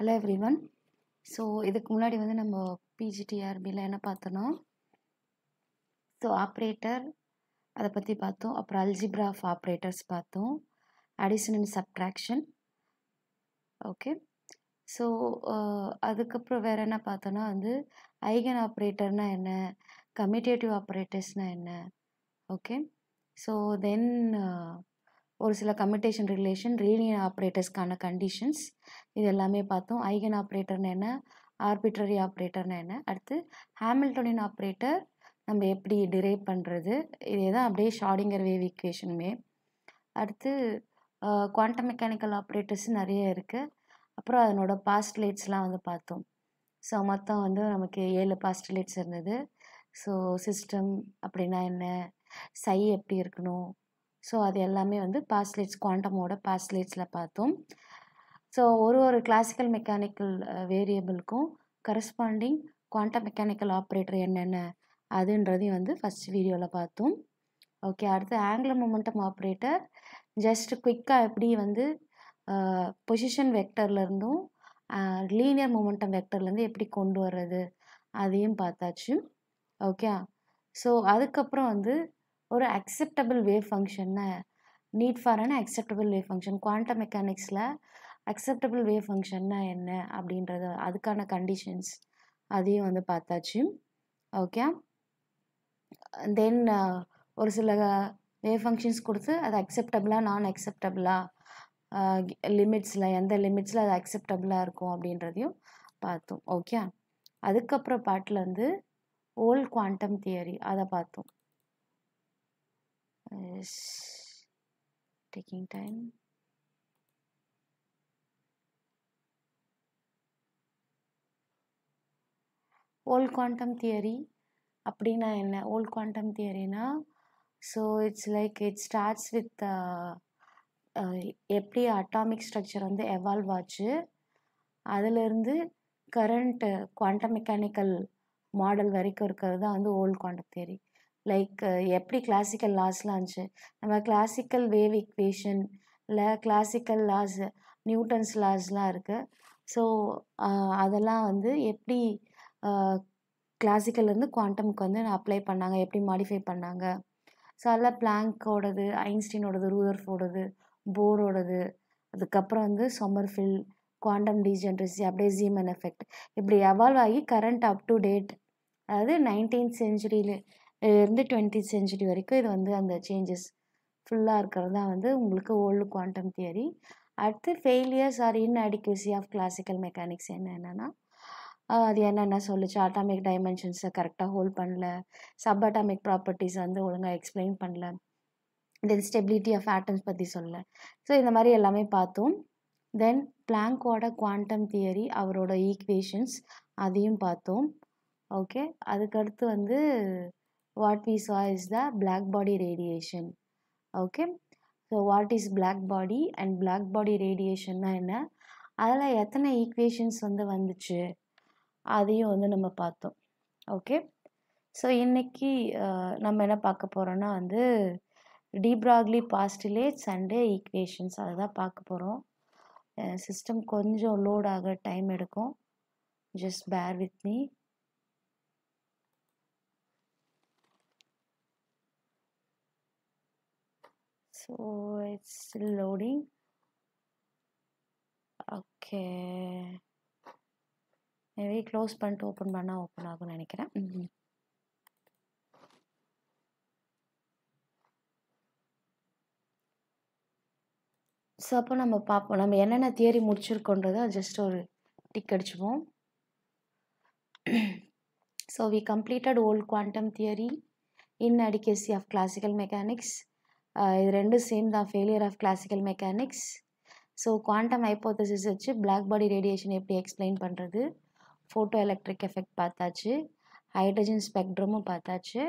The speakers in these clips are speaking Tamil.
Hello everyone. ஸோ இதுக்கு முன்னாடி வந்து நம்ம பிஜிடிஆர்பியில் என்ன பார்த்தோன்னா, ஸோ ஆப்ரேட்டர் அதை பற்றி பார்த்தோம். அப்புறம் அல்ஜிப்ரா ஆஃப் ஆப்ரேட்டர்ஸ் பார்த்தோம். Addition and subtraction. Okay. So அதுக்கப்புறம் வேறு என்ன பார்த்தோன்னா வந்து ஐகன் ஆப்ரேட்டர்னால் என்ன, கம்யூட்டேட்டிவ் ஆப்ரேட்டர்ஸ்னால் என்ன. ஓகே. ஸோ தென் ஒரு சில கம்யூட்டேஷன் ரிலேஷன், லீனியர் ஆப்ரேட்டர்ஸ்க்கான கண்டிஷன்ஸ், இது எல்லாமே பார்த்தோம். ஐகன் ஆப்ரேட்டர்னு என்ன, ஆர்பிட்ரரி ஆப்ரேட்டர்னு என்ன, அடுத்து ஹாமில்டோனியன் ஆப்ரேட்டர் நம்ம எப்படி டிரைவ் பண்ணுறது, இதே தான் அப்படியே ஷ்ராடிங்கர் வேவ் ஈக்குவேஷனுமே. அடுத்து குவாண்டம் மெக்கானிக்கல் ஆப்ரேட்டர்ஸ் நிறைய இருக்குது. அப்புறம் அதனோட பாஸ்டுலேட்ஸ்லாம் வந்து பார்த்தோம். ஸோ மொத்தம் வந்து நமக்கு 7 பாஸ்டுலேட்ஸ் இருந்தது. ஸோ சிஸ்டம் அப்படின்னா என்ன, சை எப்படி இருக்கணும், ஸோ அது எல்லாமே வந்து பாஸ்டுலேட்ஸ், குவாண்டமோட பாஸ்டுலேட்ஸில் பார்த்தோம். ஸோ ஒரு கிளாசிக்கல் மெக்கானிக்கல் வேரியபிளுக்கும் கரஸ்பாண்டிங் குவாண்டம் மெக்கானிக்கல் ஆப்ரேட்டர் என்னென்ன அதுன்றதையும் வந்து ஃபஸ்ட் வீடியோவில் பார்த்தோம். ஓகே. அடுத்து ஆங்குலர் மொமெண்டம் ஆப்ரேட்டர் ஜஸ்ட் குயிக்காக எப்படி வந்து பொசிஷன் வெக்டர்லேருந்தும் லீனியர் மொமெண்டம் வெக்டர்லேருந்து எப்படி கொண்டு வர்றது அதையும் பார்த்தாச்சு. ஓகே. ஸோ அதுக்கப்புறம் வந்து ஒரு அக்செப்டபிள் வேவ் ஃபங்க்ஷன்னா need for an acceptable wave function, quantum மெக்கானிக்ஸில் அக்செப்டபிள் வேவ் ஃபங்க்ஷன்னா என்ன அப்படின்றது, அதுக்கான கண்டிஷன்ஸ் அதையும் வந்து பார்த்தாச்சு. ஓகே. தென் ஒரு சில வேவ் ஃபங்க்ஷன்ஸ் கொடுத்து அது அக்செப்டபிளாக நான் அக்செப்டபிளாக, லிமிட்ஸில் எந்த லிமிட்ஸில் அது அக்செப்டபிளாக இருக்கும் அப்படின்றதையும் பார்த்தோம். ஓகே. அதுக்கப்புறம் பாட்டில் வந்து ஓல்ட் குவாண்டம் தியரி அதை பார்த்தோம். taking time. Old quantum theory அப்படின்னா என்ன, ஓல்ட் குவாண்டம் தியரினா so it's like it starts with எப்படி அட்டாமிக் ஸ்ட்ரக்சர் வந்து எவால்வ் ஆச்சு, அதிலிருந்து கரண்ட் குவாண்டம் மெக்கானிக்கல் மாடல் வரைக்கும் இருக்கிறது தான் வந்து ஓல்ட் குவாண்டம் தியரி. லைக் எப்படி கிளாசிக்கல் லாஸ்லாம் இருந்துச்சு, நம்ம கிளாசிக்கல் வேவ் இக்வேஷன் இல்லை கிளாசிக்கல் லாஸ், நியூட்டன்ஸ் லாஸ்லாம் இருக்குது. ஸோ அதெல்லாம் வந்து எப்படி கிளாசிக்கல்லேருந்து குவாண்டமுக்கு வந்து அப்ளை பண்ணாங்க, எப்படி மாடிஃபை பண்ணாங்க. ஸோ அதில் பிளாங்கோடது, ஐன்ஸ்டீனோடது, ரூதர்ஃபோர்டோடது, போரோடது, அதுக்கப்புறம் வந்து சொமர்ஃபில், குவாண்டம் டீஜென்ரசி, அப்படியே ஜீமன் எஃபெக்ட், இப்படி எவால்வ் ஆகி கரண்ட் அப் டு டேட், அதாவது 19th செஞ்சுரியிலேருந்து 20th செஞ்சுரி வரைக்கும் இது வந்து அந்த சேஞ்சஸ் ஃபுல்லாக இருக்கிறது தான் வந்து உங்களுக்கு ஓல்டு குவாண்டம் தியரி. அடுத்து failures or inadequacy of classical mechanics என்னென்னா, அது என்னென்ன சொல்லிச்சு, அட்டாமிக் டைமென்ஷன்ஸை கரெக்டாக ஹோல்ட் பண்ணல, சப் அட்டாமிக் ப்ராப்பர்ட்டிஸ் வந்து ஒழுங்காக எக்ஸ்பிளைன் பண்ணல, தென் ஸ்டெபிலிட்டி ஆஃப் ஆட்டம்ஸ் பற்றி சொல்லலை. ஸோ இந்த மாதிரி எல்லாமே பார்த்தோம். தென் பிளாங்கோட குவாண்டம் தியரி, அவரோட ஈக்குவேஷன்ஸ் அதையும் பார்த்தோம். ஓகே. அதுக்கடுத்து வந்து what we saw is the black body radiation. Okay. So what is black body and black body ரேடியேஷன்னா என்ன, அதில் எத்தனை ஈக்குவேஷன்ஸ் வந்து வந்துச்சு அதையும் வந்து நம்ம பார்த்தோம். ஓகே. ஸோ இன்றைக்கி நம்ம என்ன பார்க்க போகிறோன்னா வந்து de Broglie postulates and equations அதை தான் பார்க்க போகிறோம். சிஸ்டம் கொஞ்சம் லோட் ஆக டைம் எடுக்கும், just bear with me. So it's still loading. Okay. Maybe close பண்ணிட்டு ஓப்பன் பண்ணால் ஓப்பன் ஆகும்னு நினைக்கிறேன். ஸோ அப்போ நம்ம பார்ப்போம் நம்ம என்னென்ன தியரி முடிச்சிருக்கோன்றதை ஜஸ்ட் ஒரு டிக் அடிச்சுப்போம். So we completed old quantum theory, inadequacy of classical mechanics, இது ரெண்டும் சேம் தான், failure of classical mechanics. So quantum hypothesis வச்சு பிளாக் பாடி ரேடியேஷன் எப்படி எக்ஸ்பிளைன் பண்ணுறது, ஃபோட்டோ எலக்ட்ரிக் எஃபெக்ட் பார்த்தாச்சு, ஹைட்ரஜன் ஸ்பெக்ட்ரமும் பார்த்தாச்சு,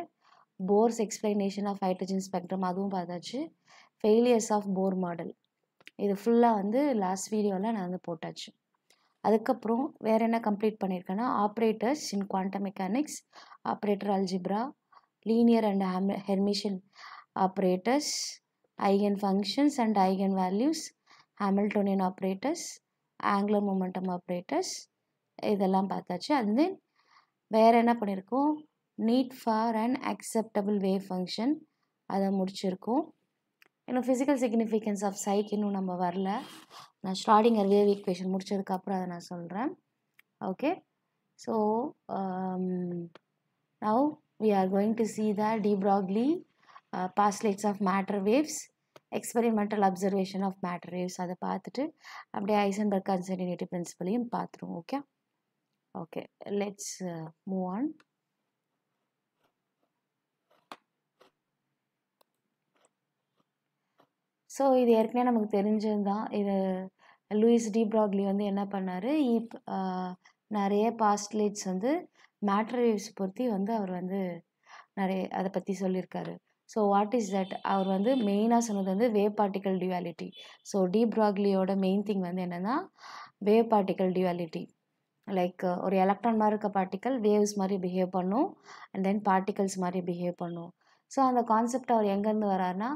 Bohr's explanation of hydrogen spectrum அதுவும் பார்த்தாச்சு, ஃபெயிலியர்ஸ் ஆஃப் போர் மாடல், இது ஃபுல்லாக வந்து லாஸ்ட் வீடியோவில் நான் வந்து போட்டாச்சு. அதுக்கப்புறம் வேறு என்ன கம்ப்ளீட் பண்ணியிருக்கேன்னா operators in quantum mechanics, operator algebra, linear and Hermitian operators, eigenfunctions and eigenvalues, Hamiltonian operators, angular momentum operators இதெல்லாம் பார்த்தாச்சு. அண்ட் தென் வேறு என்ன பண்ணியிருக்கோம், need for and acceptable wave function அதை முடிச்சிருக்கோம். இன்னும் ஃபிசிக்கல் சிக்னிஃபிகன்ஸ் ஆஃப் சைக் இன்னும் நம்ம வரல. நான் ஷ்ராடிங்கர் வேவ் ஈக்குவேஷன் முடிச்சதுக்கப்புறம் அதை நான் சொல்கிறேன். Okay, so now we are going to see the de Broglie postulates of matter waves, experimental observation of matter waves. அதை பார்த்துட்டு அப்படியே ஐசன்பர்க் கன்சர்னிட்டி பிரின்சிபலையும் பார்த்துருவோம். Okay okay, let's move on. So இது ஏற்கனவே நமக்கு தெரிஞ்சது தான். இது லூயிஸ் டி ப்ராக்லி வந்து என்ன பண்ணார், நிறைய பாஸ்ட்லேட்ஸ் வந்து மேட்டர் வேவ்ஸ் பொறுத்தி வந்து அவர் வந்து நிறைய அதை பற்றி சொல்லியிருக்காரு. ஸோ வாட் இஸ் தட், அவர் வந்து மெயினாக சொன்னது வந்து wave particle duality. So de ப்ராக்லியோட மெயின் திங் வந்து என்னென்னா வேவ் பார்ட்டிக்கல் டியூவாலிட்டி. லைக் ஒரு எலக்ட்ரான் மாதிரி இருக்க பார்ட்டிக்கல் வேவ்ஸ் மாதிரி பிஹேவ் பண்ணும், அண்ட் தென் பார்ட்டிகல்ஸ் மாதிரி பிஹேவ் பண்ணும். ஸோ அந்த கான்செப்ட் அவர் எங்கேருந்து வராருன்னா,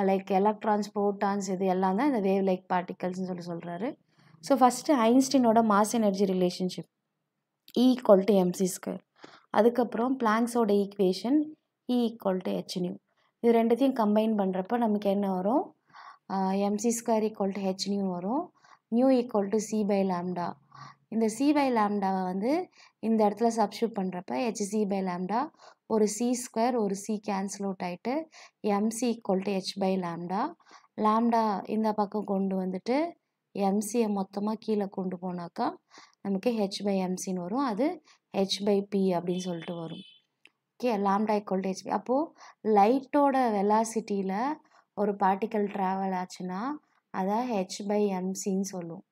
லைக் எலக்ட்ரான்ஸ், ப்ரோட்டான்ஸ் இது எல்லாம் தான் இந்த வேவ் லைக் பார்ட்டிகல்ஸ்னு சொல்கிறாரு. ஸோ ஃபஸ்ட்டு ஐன்ஸ்டீனோட mass energy relationship E = mc². அதுக்கப்புறம் பிளாங்க்ஸோட ஈக்குவேஷன் E = hν. இது ரெண்டுத்தையும் கம்பைன் பண்ணுறப்ப நமக்கு என்ன வரும், mc² = hν வரும். μ = c/λ. இந்த c/λ வந்து இந்த இடத்துல சப்ஸ்டியூட் பண்ணுறப்ப hc/λ ஒரு c², ஒரு c கேன்சல் அவுட் ஆகிட்டு mc = h/λ. லாம்டா இந்த பக்கம் கொண்டு வந்துட்டு mcயை மொத்தமாக கீழே கொண்டு போனாக்கா நமக்கு h/mcன்னு வரும். அது h/p அப்படின்னு சொல்லிட்டு வரும். Okay, lambda = hp. அப்போது லைட்டோட வெலாசிட்டியில் ஒரு பார்ட்டிக்கல் ட்ராவல் ஆச்சுன்னா அதை h/mcன்னு சொல்லுவோம்.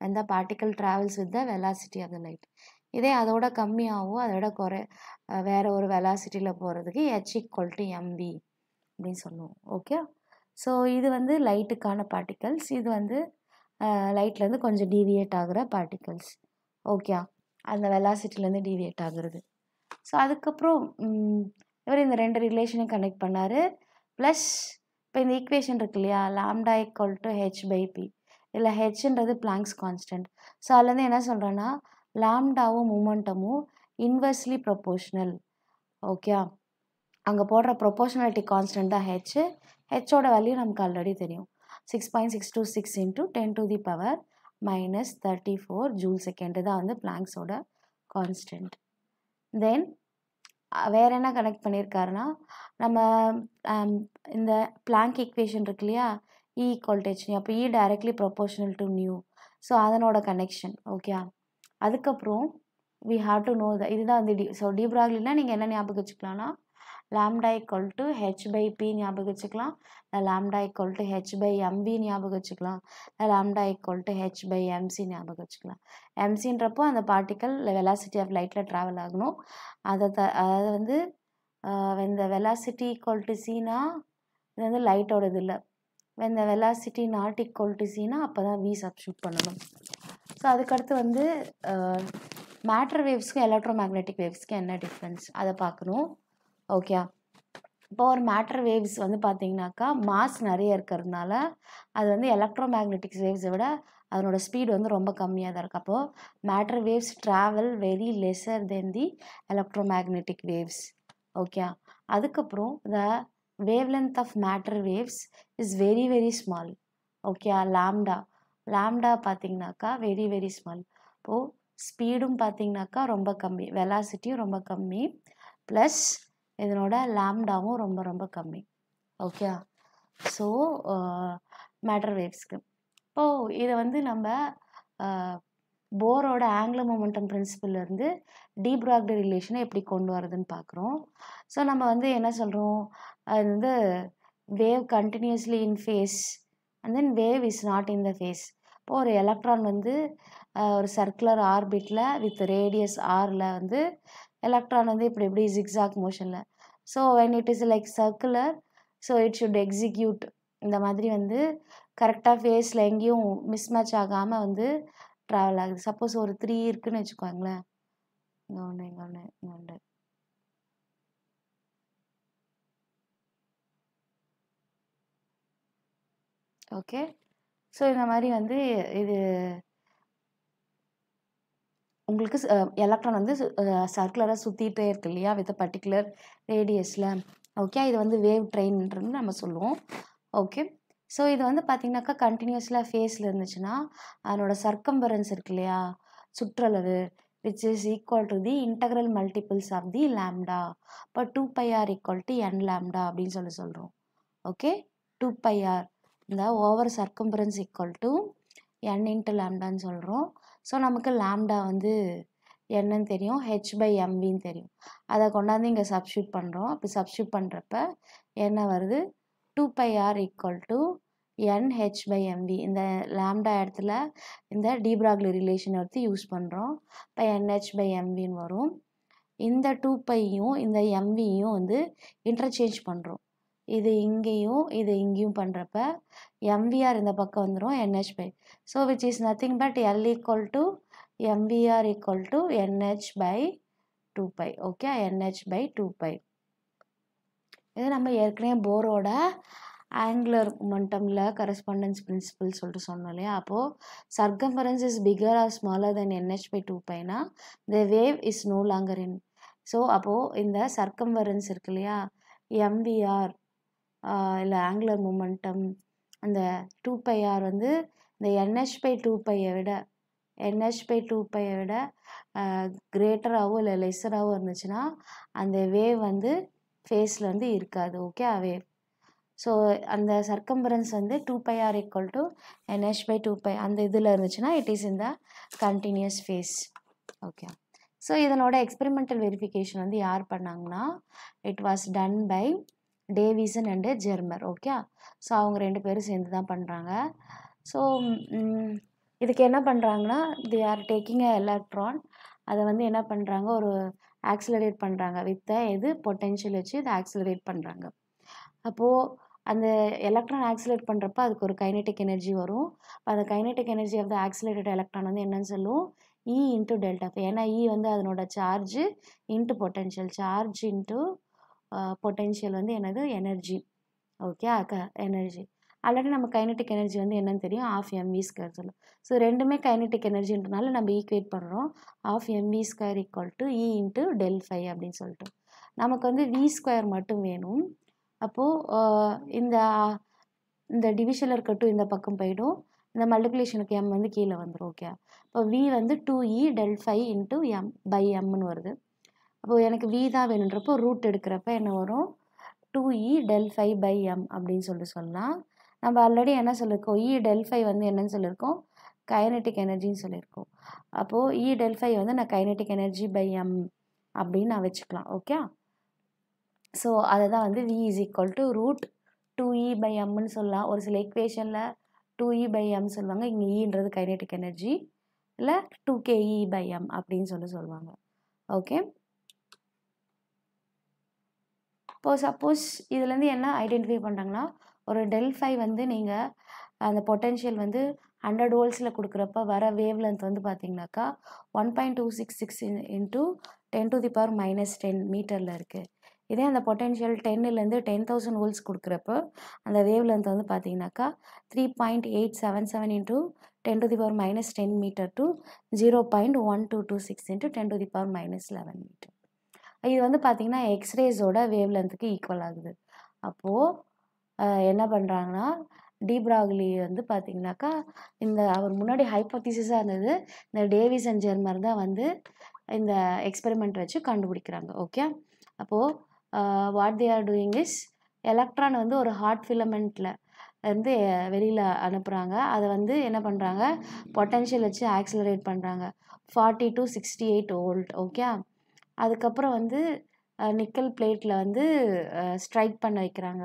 அந்த particle travels with the velocity of the light. இதே அதோட கம்மியாகவும் அதோட வேறு ஒரு வெலாசிட்டியில் போகிறதுக்கு h = mv அப்படின்னு சொல்லுவோம். ஓகே, ஸோ இது வந்து லைட்டுக்கான பார்ட்டிகல்ஸ். இது வந்து லைட்லேருந்து கொஞ்சம் டீவியேட் ஆகிற பார்ட்டிகல்ஸ். ஓகே, அந்த வெலாசிட்டிலேருந்து டீவியேட் ஆகுறது. ஸோ அதுக்கப்புறம் இவர் இந்த ரெண்டு ரிலேஷனையும் கனெக்ட் பண்ணார். ப்ளஸ் இப்போ இந்த ஈக்குவேஷன் இருக்கு இல்லையா, லாம்டா = h/p. இதில் ஹெச்ன்றது பிளாங்க்ஸ் கான்ஸ்டன்ட். ஸோ அதுலேருந்து என்ன சொல்கிறேன்னா, லாம்டாவும் மூமெண்டமும் இன்வெர்ஸ்லி ப்ரொபோஷ்னல். ஓகே, அங்கே போடுற ப்ரொபோஷனாலிட்டி கான்ஸ்டன்ட் தான் ஹெச். ஹெச்சோட வேல்யூ நமக்கு ஆல்ரெடி தெரியும், 6.626 × 10⁻³ J/s தான் வந்து பிளாங்க்ஸோட கான்ஸ்டன்ட். தென் வேறு என்ன கனெக்ட் பண்ணியிருக்காருன்னா, நம்ம இந்த பிளாங்க் ஈக்குவேஷன் இருக்கு இல்லையா, E = hν. அப்போ E directly proportional to new. So அதனோட கனெக்ஷன். ஓகே, அதுக்கப்புறம் we have to know இதுதான் வந்து ஸோ டி ப்ராக்லினா நீங்கள் என்ன ஞாபகம் வச்சுக்கலாம்னா, லாம்டா = h/p ஞாபகம் வச்சுக்கலாம், லாம்டா = h/mv ஞாபகம் வச்சுக்கலாம், லாம்டா = h/mc ஞாபகம் வச்சுக்கலாம். mcன்றப்போ அந்த பார்ட்டிக்கல் வெலாசிட்டி ஆஃப் லைட்டில் ட்ராவல் ஆகணும். அதாவது வந்து இந்த வெலாசிட்டி = cனா இது வந்து லைட்டோட இது இல்லை. இந்த வெலாசிட்டி நாட் = cனா அப்போ தான் v சப்ஸ்டியூட் பண்ணணும். ஸோ அதுக்கடுத்து வந்து மேட்டர் வேவ்ஸ்க்கும் எலக்ட்ரோ மேக்னெட்டிக் வேவ்ஸ்க்கும் என்ன டிஃப்ரென்ஸ் அதை பார்க்கணும். ஓகே, இப்போ ஒரு மேட்டர் வேவ்ஸ் வந்து பார்த்தீங்கன்னாக்கா மாஸ் நிறைய இருக்கிறதுனால அது வந்து எலக்ட்ரோ மேக்னெட்டிக் வேவ்ஸை விட அதனோட ஸ்பீடு வந்து ரொம்ப கம்மியாக தான் இருக்குது. அப்போது matter waves travel very lesser then the electromagnetic waves. Okay, அதுக்கப்புறம் the wavelength of matter waves is very very small. Okay, lambda பார்த்தீங்கன்னாக்கா வெரி வெரி ஸ்மால். இப்போது ஸ்பீடும் பார்த்தீங்கன்னாக்கா ரொம்ப கம்மி, வெலாசிட்டியும் ரொம்ப கம்மி, ப்ளஸ் இதனோட லாம்டாவும் ரொம்ப ரொம்ப கம்மி. ஓகே, ஸோ மேட்டர் வேவ்ஸ்க்கு இப்போது இதை வந்து நம்ம போரோட ஆங்குலர் மொமெண்டம் பிரின்சிபல்லேருந்து டி ப்ராக்லி ரிலேஷனை எப்படி கொண்டு வரதுன்னு பார்க்குறோம். ஸோ நம்ம வந்து என்ன சொல்கிறோம், அது வந்து wave continuously in phase and then wave is not in the phase. இப்போது ஒரு எலக்ட்ரான் வந்து ஒரு சர்க்குலர் ஆர்பிட்டில் வித் ரேடியஸ் ஆரில் வந்து எலக்ட்ரான் வந்து இப்படி இப்படி ஜிக்ஸாக் மோஷனில். So when it is like circular, so it should execute இந்த மாதிரி வந்து கரெக்டாக ஃபேஸில் எங்கேயும் மிஸ்மேட்ச் ஆகாமல் வந்து ட்ராவல் ஆகுது. சப்போஸ் ஒரு 3 இருக்குன்னு வச்சுக்கோங்களேன், இங்கே ஒன்று இங்கே ஒன்று இங்கே ஒன்று. ஓகே, ஸோ இந்த மாதிரி வந்து இது உங்களுக்கு எலக்ட்ரான் வந்து சர்க்குலராக சுற்றிட்டே இருக்கு இல்லையா, வித் பர்டிகுலர் ரேடியஸில். ஓகே, இது வந்து வேவ் ட்ரெயின்றது நம்ம சொல்லுவோம். ஓகே, ஸோ இது வந்து பார்த்திங்கனாக்கா கண்டினியூஸில் ஃபேஸில் இருந்துச்சுன்னா அதனோட சர்க்கம்பரன்ஸ் இருக்கு இல்லையா, சுற்றளவு, which is equal to the integral multiples of the lambda. இப்போ 2πr equal to n lambda அப்படின்னு சொல்கிறோம். ஓகே, 2πr இந்த over circumference equal to n into லேம்டான்னு சொல்கிறோம். ஸோ நமக்கு லேம்டா வந்து என்னன்னு தெரியும், h/mvன்னு தெரியும். அதை கொண்டாந்து இங்கே சப்ஸ்டியூட் பண்ணுறோம். அப்படி சப்ஸ்டியூட் பண்ணுறப்ப என்ன வருது, 2πr equal to nh/mv. இந்த லேம்டா இடத்துல இந்த டி ப்ராக்லி ரிலேஷன் எடுத்து யூஸ் பண்ணுறோம். இப்போ nh/mvன்னு வரும். இந்த 2πயும் இந்த mvயும் வந்து இன்டர்சேஞ்ச் பண்ணுறோம். இது இங்கேயும் இது இங்கேயும் பண்ணுறப்ப mvr இந்த பக்கம் வந்துடும் nh/. So which is nothing but l equal to mvr equal to nh/2π. Okay, nh/2π. இது நம்ம ஏற்கனவே போரோட ஆங்குலர் மொமெண்டமில் கரஸ்பாண்டன்ஸ் பிரின்சிபல் சொல்லிட்டு சொன்னோம் இல்லையா. அப்போது circumference is bigger or smaller then nh/2πனா the wave is no longer in. So அப்போது இந்த சர்க்கம்பரன்ஸ் இருக்கு இல்லையா, எம்விஆர் இல்லை ஆங்குலர் மொமெண்டம், அந்த 2πr வந்து இந்த nh/2πயை விட கிரேட்டராகவோ இல்லை லெஸராகவோ இருந்துச்சுன்னா அந்த வேவ் வந்து ஃபேஸில் வந்து இருக்காது. Okay, wave. ஸோ அந்த சர்க்கம்பரன்ஸ் வந்து 2πr equal to nh/2π அந்த இதில் இருந்துச்சுன்னா இட் இஸ் இந்த கண்டினியூஸ் ஃபேஸ். ஓகே, ஸோ இதனோட எக்ஸ்பெரிமெண்டல் வெரிஃபிகேஷன் வந்து யார் பண்ணாங்கன்னா, it was done by Davisson and Germer. Okay, so அவங்க 2 பேரும் சேர்ந்து தான் பண்ணுறாங்க. ஸோ இதுக்கு என்ன பண்ணுறாங்கன்னா, they are taking a electron, அதை வந்து என்ன பண்ணுறாங்க, ஒரு ஆக்சிலரேட் பண்ணுறாங்க வித் எது பொட்டென்ஷியல் வச்சு இதை ஆக்சிலரேட் பண்ணுறாங்க. அப்போது அந்த எலக்ட்ரான் ஆக்சிலேட் பண்ணுறப்ப அதுக்கு ஒரு கைனெட்டிக் எனர்ஜி வரும். அந்த kinetic energy of the accelerated electron வந்து என்னன்னு சொல்லுவோம், E இன்ட்டு டெல்டா. ஏன்னா E வந்து அதனோட charge into potential, charge into potential வந்து என்னது, எனர்ஜி. Okay, energy. ஆல்ரெடி நம்ம கைனெட்டிக் எனர்ஜி வந்து என்னன்னு தெரியும், ½ சொல்லும். ஸோ ரெண்டுமே கைனெட்டிக் எனர்ஜின்றனால நம்ம ஈக்குவேட் பண்ணுறோம். ½ equal to E இன்ட்டு ΔΦ அப்படின்னு சொல்லிட்டு. நமக்கு வந்து v² மட்டும் வேணும். அப்போது இந்த டிவிஷனில் இருக்க 2 இந்த பக்கம் போயிடும், இந்த மல்டிப்ளிகேஷனுக்கு m வந்து கீழே வந்துடும். ஓகே, இப்போ v வந்து 2E ΔΦ இன்ட்டு m/mன்னு வருது. அப்போது எனக்கு v தான் வேணுன்றப்போ ரூட் எடுக்கிறப்ப என்ன வரும், 2E ΔΦ/m அப்படின்னு சொல்லலாம். நம்ம ஆல்ரெடி என்ன சொல்லியிருக்கோம், E ΔΦ வந்து என்னன்னு சொல்லியிருக்கோம், கைனெட்டிக் எனர்ஜின்னு சொல்லியிருக்கோம். அப்போது E ΔΦ வந்து நான் கைனெட்டிக் எனர்ஜி m அப்படின்னு நான் வச்சுக்கலாம். ஓகே, ஸோ அதை தான் வந்து v is equal to root 2E/mன்னு சொல்லலாம். ஒரு சில ஈக்குவேஷனில் 2E/m சொல்லுவாங்க, இங்கே ஈன்றது கைனெட்டிக் எனர்ஜி, இல்லை 2KE/m அப்படின்னு சொல்லுவாங்க. ஓகே, இப்போ சப்போஸ் இதுலேருந்து என்ன ஐடென்டிஃபை பண்ணுறாங்கன்னா, ஒரு ΔΦ வந்து நீங்கள் அந்த பொட்டென்ஷியல் வந்து 100 voltsல கொடுக்குறப்ப வர வேவ் லென்த் வந்து பார்த்தீங்கன்னாக்கா 1.266 into 10⁻⁻10 மீட்டரில் இருக்குது. இதே அந்த பொட்டென்ஷியல் 10லேருந்து 10,000 volts கொடுக்குறப்போ அந்த வேவ் லென்த் வந்து பார்த்தீங்கன்னாக்கா 3.877 into 10⁻⁻10 metre to 0.1226 into 10⁻⁻11 metre. இது வந்து பார்த்திங்கன்னா எக்ஸ்ரேஸோட வேவ் லென்த்துக்கு ஈக்குவல் ஆகுது. அப்போது என்ன பண்ணுறாங்கன்னா, டி ப்ராக்லி வந்து பார்த்திங்கனாக்கா அவர் முன்னாடி ஹைப்போதீசிஸாக இருந்தது, இந்த டேவிஸ் அண்ட் ஜெர்மர் தான் வந்து இந்த எக்ஸ்பெரிமெண்ட் வச்சு கண்டுபிடிக்கிறாங்க. ஓகே, அப்போது what they are doing is, electron வந்து ஒரு ஹாட் ஃபிலமெண்ட்டில் இருந்து வெளியில் அனுப்புகிறாங்க. அதை வந்து என்ன பண்ணுறாங்க, பொட்டென்ஷியல் வச்சு ஆக்சிலரேட் பண்ணுறாங்க 40 to 68 volt. ஓகே, அதுக்கப்புறம் வந்து நிக்கல் பிளேட்டில் வந்து ஸ்ட்ரைக் பண்ண வைக்கிறாங்க.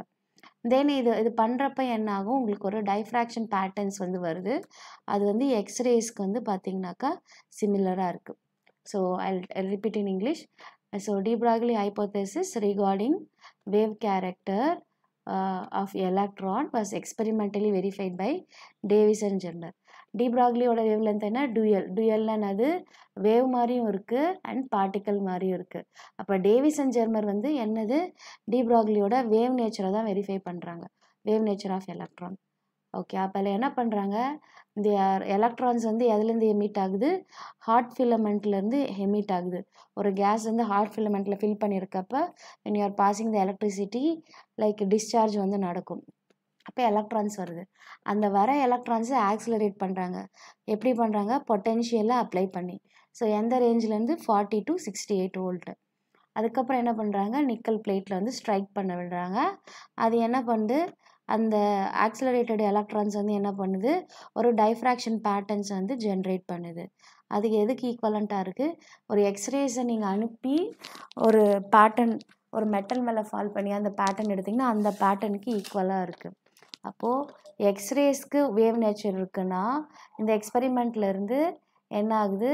தென் இது பண்ணுறப்ப என்ன ஆகும், உங்களுக்கு ஒரு டைஃப்ராக்ஷன் பேட்டர்ன்ஸ் வந்து வருது. அது வந்து எக்ஸ்ரேஸ்க்கு வந்து பார்த்திங்கனாக்கா சிமிலராக இருக்குது. So I repeat in English. So de Broglie hypothesis regarding wave character of electron was experimentally verified by Davis and Jenner. De ப்ராக்லியோட வேவ் லென்த் என்ன, டுயல்னா அது வேவ் மாதிரியும் இருக்குது அண்ட் பார்ட்டிக்கல் மாதிரியும் இருக்குது. அப்போ டேவிஸ் அண்ட் ஜெர்மர் வந்து என்னது, டி ப்ராக்லியோட வேவ் நேச்சரை தான் வெரிஃபை பண்ணுறாங்க, wave nature of electron. Okay, அப்போ என்ன பண்ணுறாங்க, இந்த எலக்ட்ரான்ஸ் வந்து எதுலேருந்து எமிட் ஆகுது, ஹாட் ஃபிலமெண்ட்லேருந்து எமிட் ஆகுது. ஒரு கேஸ் வந்து ஹாட் ஃபிலமெண்ட்டில் ஃபில் பண்ணியிருக்கப்ப when you are passing the electricity like discharge வந்து நடக்கும். அப்போ எலக்ட்ரான்ஸ் வருது. அந்த வர எலக்ட்ரான்ஸை ஆக்சிலரேட் பண்ணுறாங்க. எப்படி பண்ணுறாங்க, பொட்டென்ஷியலை அப்ளை பண்ணி. ஸோ எந்த ரேஞ்சிலேருந்து 40 to 68 வோல்ட்டு. அதுக்கப்புறம் என்ன பண்ணுறாங்க, நிக்கல் பிளேட்டில் வந்து ஸ்ட்ரைக் பண்ண விடுறாங்க. அது என்ன பண்ணுது, அந்த ஆக்சிலரேட்டட் எலக்ட்ரான்ஸ் வந்து என்ன பண்ணுது, ஒரு டைஃப்ராக்ஷன் பேட்டர்ன்ஸ் வந்து ஜென்ரேட் பண்ணுது. அதுக்கு எதுக்கு ஈக்குவலண்ட்டாக இருக்குது, ஒரு எக்ஸ்ரேஸை நீங்கள் அனுப்பி ஒரு பேட்டர்ன் ஒரு மெட்டல் மேலே ஃபால் பண்ணி அந்த பேட்டர்ன் எடுத்திங்கன்னா அந்த பேட்டர்னுக்கு ஈக்குவலாக இருக்குது. அப்போது எக்ஸ்ரேஸ்க்கு வேவ் நேச்சர் இருக்குன்னா இந்த எக்ஸ்பெரிமெண்ட்லேருந்து என்ன ஆகுது,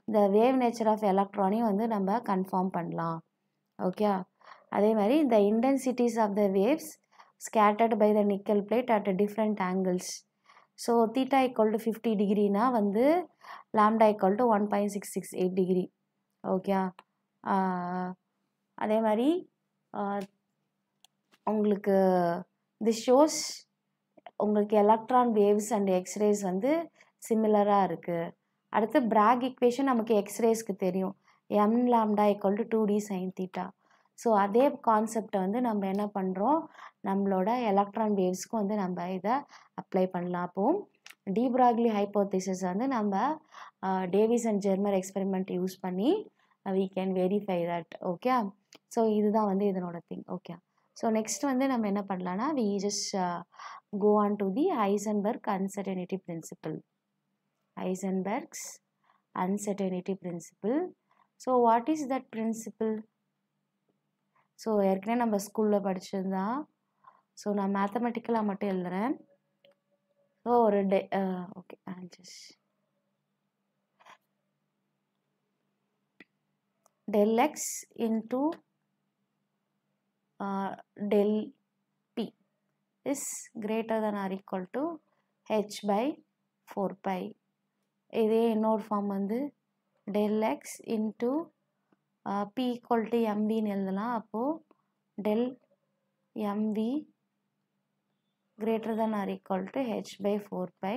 இந்த வேவ் நேச்சர் ஆஃப் எலக்ட்ரானையும் வந்து நம்ம கன்ஃபார்ம் பண்ணலாம். ஓகே, அதே மாதிரி இந்த intensities of the waves scattered by the nickel plate at different angles. So theta equal to 50 degree வந்து lambda equal to 1.668 degree. Okay, அதே மாதிரி உங்களுக்கு this shows உங்களுக்கு எலக்ட்ரான் வேவ்ஸ் அண்ட் எக்ஸ்ரேஸ் வந்து சிமிலராக இருக்குது. அடுத்து பிராக் ஈக்குவேஷன் நமக்கு எக்ஸ்ரேஸ்க்கு தெரியும், m lambda equal to 2d sin theta. So அதே கான்செப்டை வந்து நம்ம என்ன பண்ணுறோம், நம்மளோட எலக்ட்ரான் வேவ்ஸ்க்கும் வந்து நம்ம இதை அப்ளை பண்ணலாம். அப்போது டி பிராக்லி ஹைப்போதீசிஸ் வந்து நம்ம Davis and Germer experiment use பண்ணி we can verify that. Okay, so இதுதான் வந்து இதனோட திங். ஓகே, ஸோ நெக்ஸ்ட் வந்து நம்ம என்ன பண்ணலான்னா we just go on to the Heisenberg uncertainty principle. Heisenberg's uncertainty principle. So what is that principle? So ஏற்கனவே நம்ம ஸ்கூலில் படிச்சிருந்தான். ஸோ நான் மேத்தமெட்டிக்கலாக மட்டும் எழுதுகிறேன். ஸோ ஒரு okay, just del x into del p is greater than or equal to h by 4 pi. இதே இன்னொரு ஃபார்ம் வந்து del x into p equal to mvன்னு எழுதலாம். அப்போது del mv greater than or equal to h by 4 pi.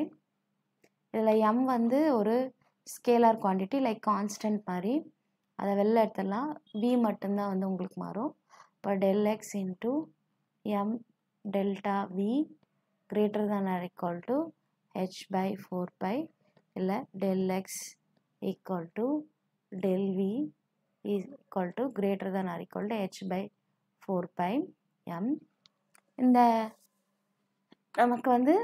இதில் m வந்து ஒரு ஸ்கேலார் குவான்டிட்டி லைக் கான்ஸ்டன்ட் மாதிரி, அதை வெளில எடுத்துடலாம். v மட்டும்தான் வந்து உங்களுக்கு மாறும். இப்போ del x into m delta v greater than or equal to h by 4 pi இல்லை del x equal to del v is equal to greater than or equal to h by 4 pi m. இந்த நமக்கு வந்து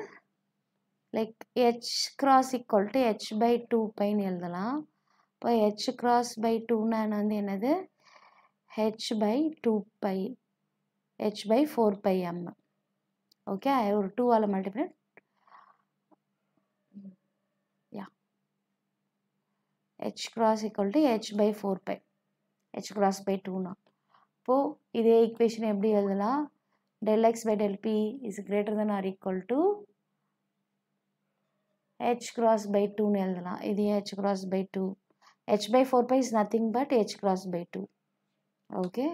like h cross equal to h by 2 பைன்னு எழுதலாம். இப்போ h cross by 2னா வந்து என்னது, h by 2 pi h by 4 pi m. Okay, ஒரு 2ஆல் multiply h cross equal to h by 4 pi h cross by 2னா. இப்போது இதே ஈக்குவேஷன் எப்படி எழுதலாம், del x by del p is greater than or equal to h cross by 2ன்னு எழுதலாம். இது h cross by 2, h by 4 pi is nothing but h cross by 2. Okay,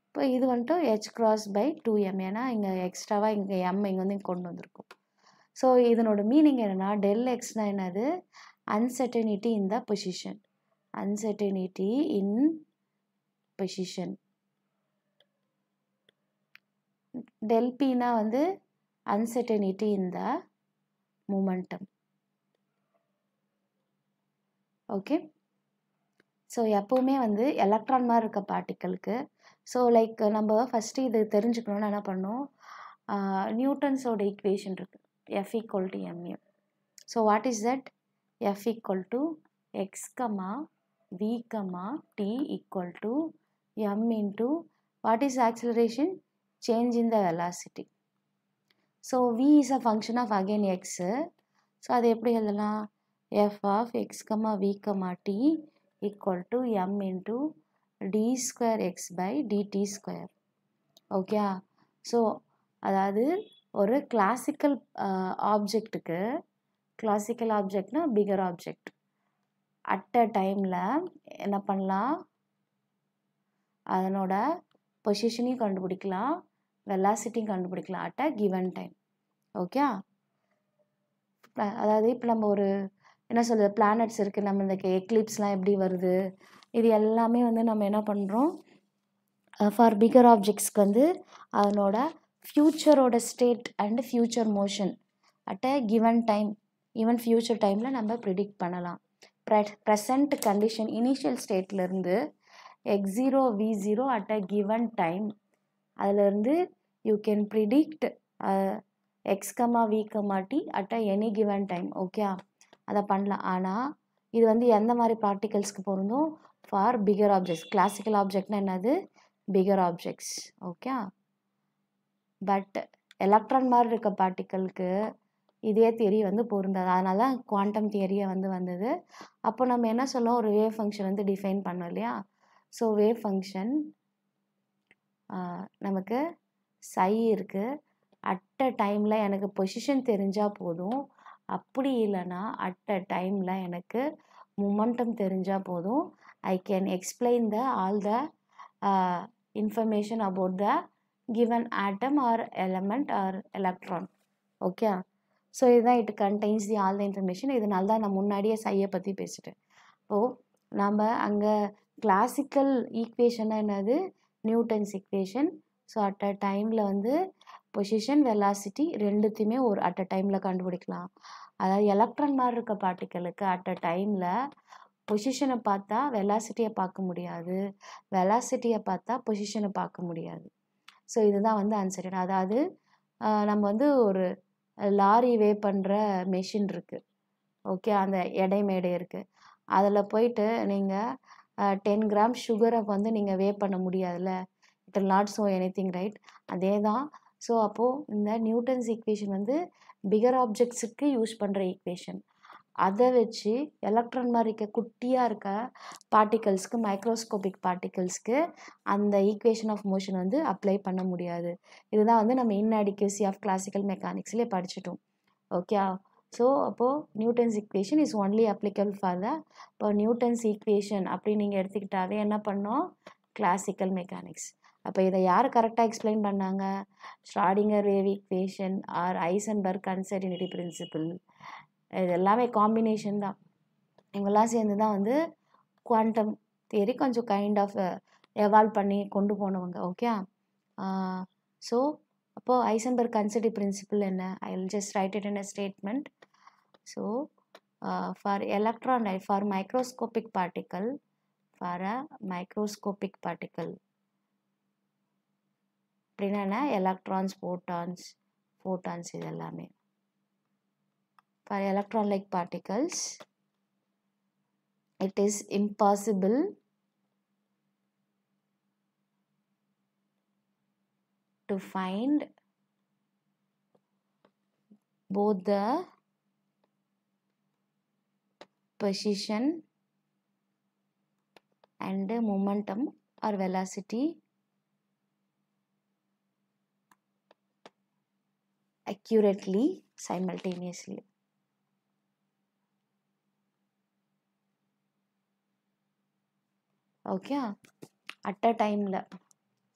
இப்போ இது வந்துட்டு h cross by 2m, ஏன்னா இங்கே எக்ஸ்ட்ராவாக இங்கே m இங்கே வந்து கொண்டு வந்திருக்கும். ஸோ இதனோட மீனிங் என்னென்னா, del xனா என்னது, uncertainty in the position, uncertainty in position. del pனா வந்து uncertainty in the momentum. Okay, so எப்போவுமே வந்து எலக்ட்ரான் மாதிரி இருக்க பார்ட்டிக்கலுக்கு, ஸோ லைக் நம்ம ஃபஸ்ட்டு இது தெரிஞ்சுக்கணுன்னா என்ன பண்ணோம், நியூட்டன்ஸோட ஈக்குவேஷன் இருக்குது, F equal to mu. So what is that, F equal to x, v, t equal to m into what is acceleration, change in the velocity. So v is a function of again x. So அது எப்படி எழுதலாம், f of x, v, t equal to m into d square x by dt square. Okay, so அதாவது ஒரு கிளாசிக்கல் ஆப்ஜெக்ட்டுக்கு, கிளாசிக்கல் ஆப்ஜெக்ட்னா பிகர் ஆப்ஜெக்ட், அட் அ டைமில் என்ன பண்ணலாம், அதனோட பொசிஷனையும் கண்டுபிடிக்கலாம், வெலாசிட்டியும் கண்டுபிடிக்கலாம் at a given time. Okay, அதாவது இப்போ நம்ம ஒரு என்ன சொல்கிறது பிளானட்ஸ் இருக்குது, நம்ம இந்த எக்லிப்ஸ்லாம் எப்படி வருது, இது எல்லாமே வந்து நம்ம என்ன பண்ணுறோம், ஃபார் பிகர் ஆப்ஜெக்ட்ஸ்க்கு வந்து அதனோட ஃப்யூச்சரோட state and future motion at a given time, even future டைமில் நம்ம ப்ரிடிக்ட் பண்ணலாம். ப்ரெசண்ட் கண்டிஷன் இனிஷியல் ஸ்டேட்லேருந்து x0 v0 at a given time, அதிலேருந்து you can predict x comma v comma t at a any given time. Okay, அதை பண்ணலாம். ஆனால் இது வந்து எந்த மாதிரி பார்ட்டிகல்ஸ்க்கு பொருந்தும், ஃபார் பிகர் ஆப்ஜெக்ட்ஸ். கிளாசிக்கல் ஆப்ஜெக்ட்னா என்னது, bigger objects. Okay, but electron மாதிரி இருக்க பார்ட்டிக்கலுக்கு இதே தியரி வந்து பொருந்தாது. அதனால தான் குவாண்டம் தியரியை வந்து வந்தது. அப்போ நம்ம என்ன சொல்லலாம், ஒரு வேவ் ஃபங்க்ஷன் வந்து டிஃபைன் பண்ணோம் இல்லையா. ஸோ வேவ் ஃபங்க்ஷன் நமக்கு சை இருக்குது. அட் அ டைமில் எனக்கு பொசிஷன் தெரிஞ்சால் போதும். அப்படி இல்லைன்னா அட் அ டைமில் எனக்கு மொமெண்டம் தெரிஞ்சால் போதும். I can explain all the information about the given atom or element or electron. Okay, so இதுதான் it contains the all the information. இதனால தான் நான் முன்னாடியே சையை பற்றி பேசிட்டேன். இப்போது நம்ம அங்கே கிளாசிக்கல் ஈக்குவேஷன்னா என்னது, Newton's equation. So at a டைமில் வந்து பொசிஷன் வெலாசிட்டி ரெண்டுத்தையுமே ஒரு அட் அ டைமில் கண்டுபிடிக்கலாம். அதாவது எலக்ட்ரான் மாதிரி இருக்க பார்ட்டிக்கலுக்கு அட் அ டைமில் பொசிஷனை பார்த்தா வெலாசிட்டியை பார்க்க முடியாது, வெலாசிட்டியை பார்த்தா பொசிஷனை பார்க்க முடியாது. ஸோ இதுதான் வந்து அன்சர்டன். அதாவது நம்ம வந்து ஒரு லாரி வே பண்ணுற மெஷின் இருக்குது. ஓகே, அந்த எடை மேடை இருக்குது. அதில் போயிட்டு நீங்கள் 10 கிராம் சுகரை வந்து நீங்கள் வே பண்ண முடியாதுல்ல, it will not show anything, right? அதே தான். ஸோ அப்போது இந்த நியூட்டன்ஸ் ஈக்குவேஷன் வந்து பிகர் ஆப்ஜெக்ட்ஸுக்கு யூஸ் பண்ணுற ஈக்குவேஷன். அதை வச்சு எலக்ட்ரான் மாதிரி இருக்க குட்டியாக இருக்க பார்ட்டிகல்ஸ்க்கு, மைக்ரோஸ்கோபிக் பார்ட்டிகல்ஸ்க்கு அந்த ஈக்குவேஷன் ஆஃப் மோஷன் வந்து அப்ளை பண்ண முடியாது. இதுதான் வந்து நம்ம இன்அடிக்வசி ஆஃப் கிளாசிக்கல் மெக்கானிக்ஸ்லேயே படிச்சிட்டோம். ஓகே, ஸோ அப்போது Newton's equation is only applicable for the, இப்போ நியூட்டன்ஸ் ஈக்குவேஷன் அப்படின்னு நீங்கள் எடுத்துக்கிட்டாவே என்ன பண்ணோம், கிளாசிக்கல் மெக்கானிக்ஸ். அப்போ இதை யார் கரெக்டாக எக்ஸ்பிளைன் பண்ணாங்க, Schrodinger wave equation or Heisenberg uncertainty principle, இது எல்லாமே காம்பினேஷன் தான். இவங்கெல்லாம் சேர்ந்து தான் வந்து குவாண்டம் தியரி கொஞ்சம் கைண்ட் ஆஃப் எவால்வ் பண்ணி கொண்டு போனவங்க. ஓகே, ஸோ அப்போது ஐசன்பர்க் அன்சர்டினிட்டி பிரின்சிபிள் என்ன, I will just write it in a statement. So for electron, for microscopic particle, for a microscopic particle அப்படின்னா என்ன, எலக்ட்ரான்ஸ், ஃபோட்டான்ஸ் இது எல்லாமே. For electron-like particles, it is impossible to find both the position and momentum or velocity accurately simultaneously. Okay, at a டைமில்.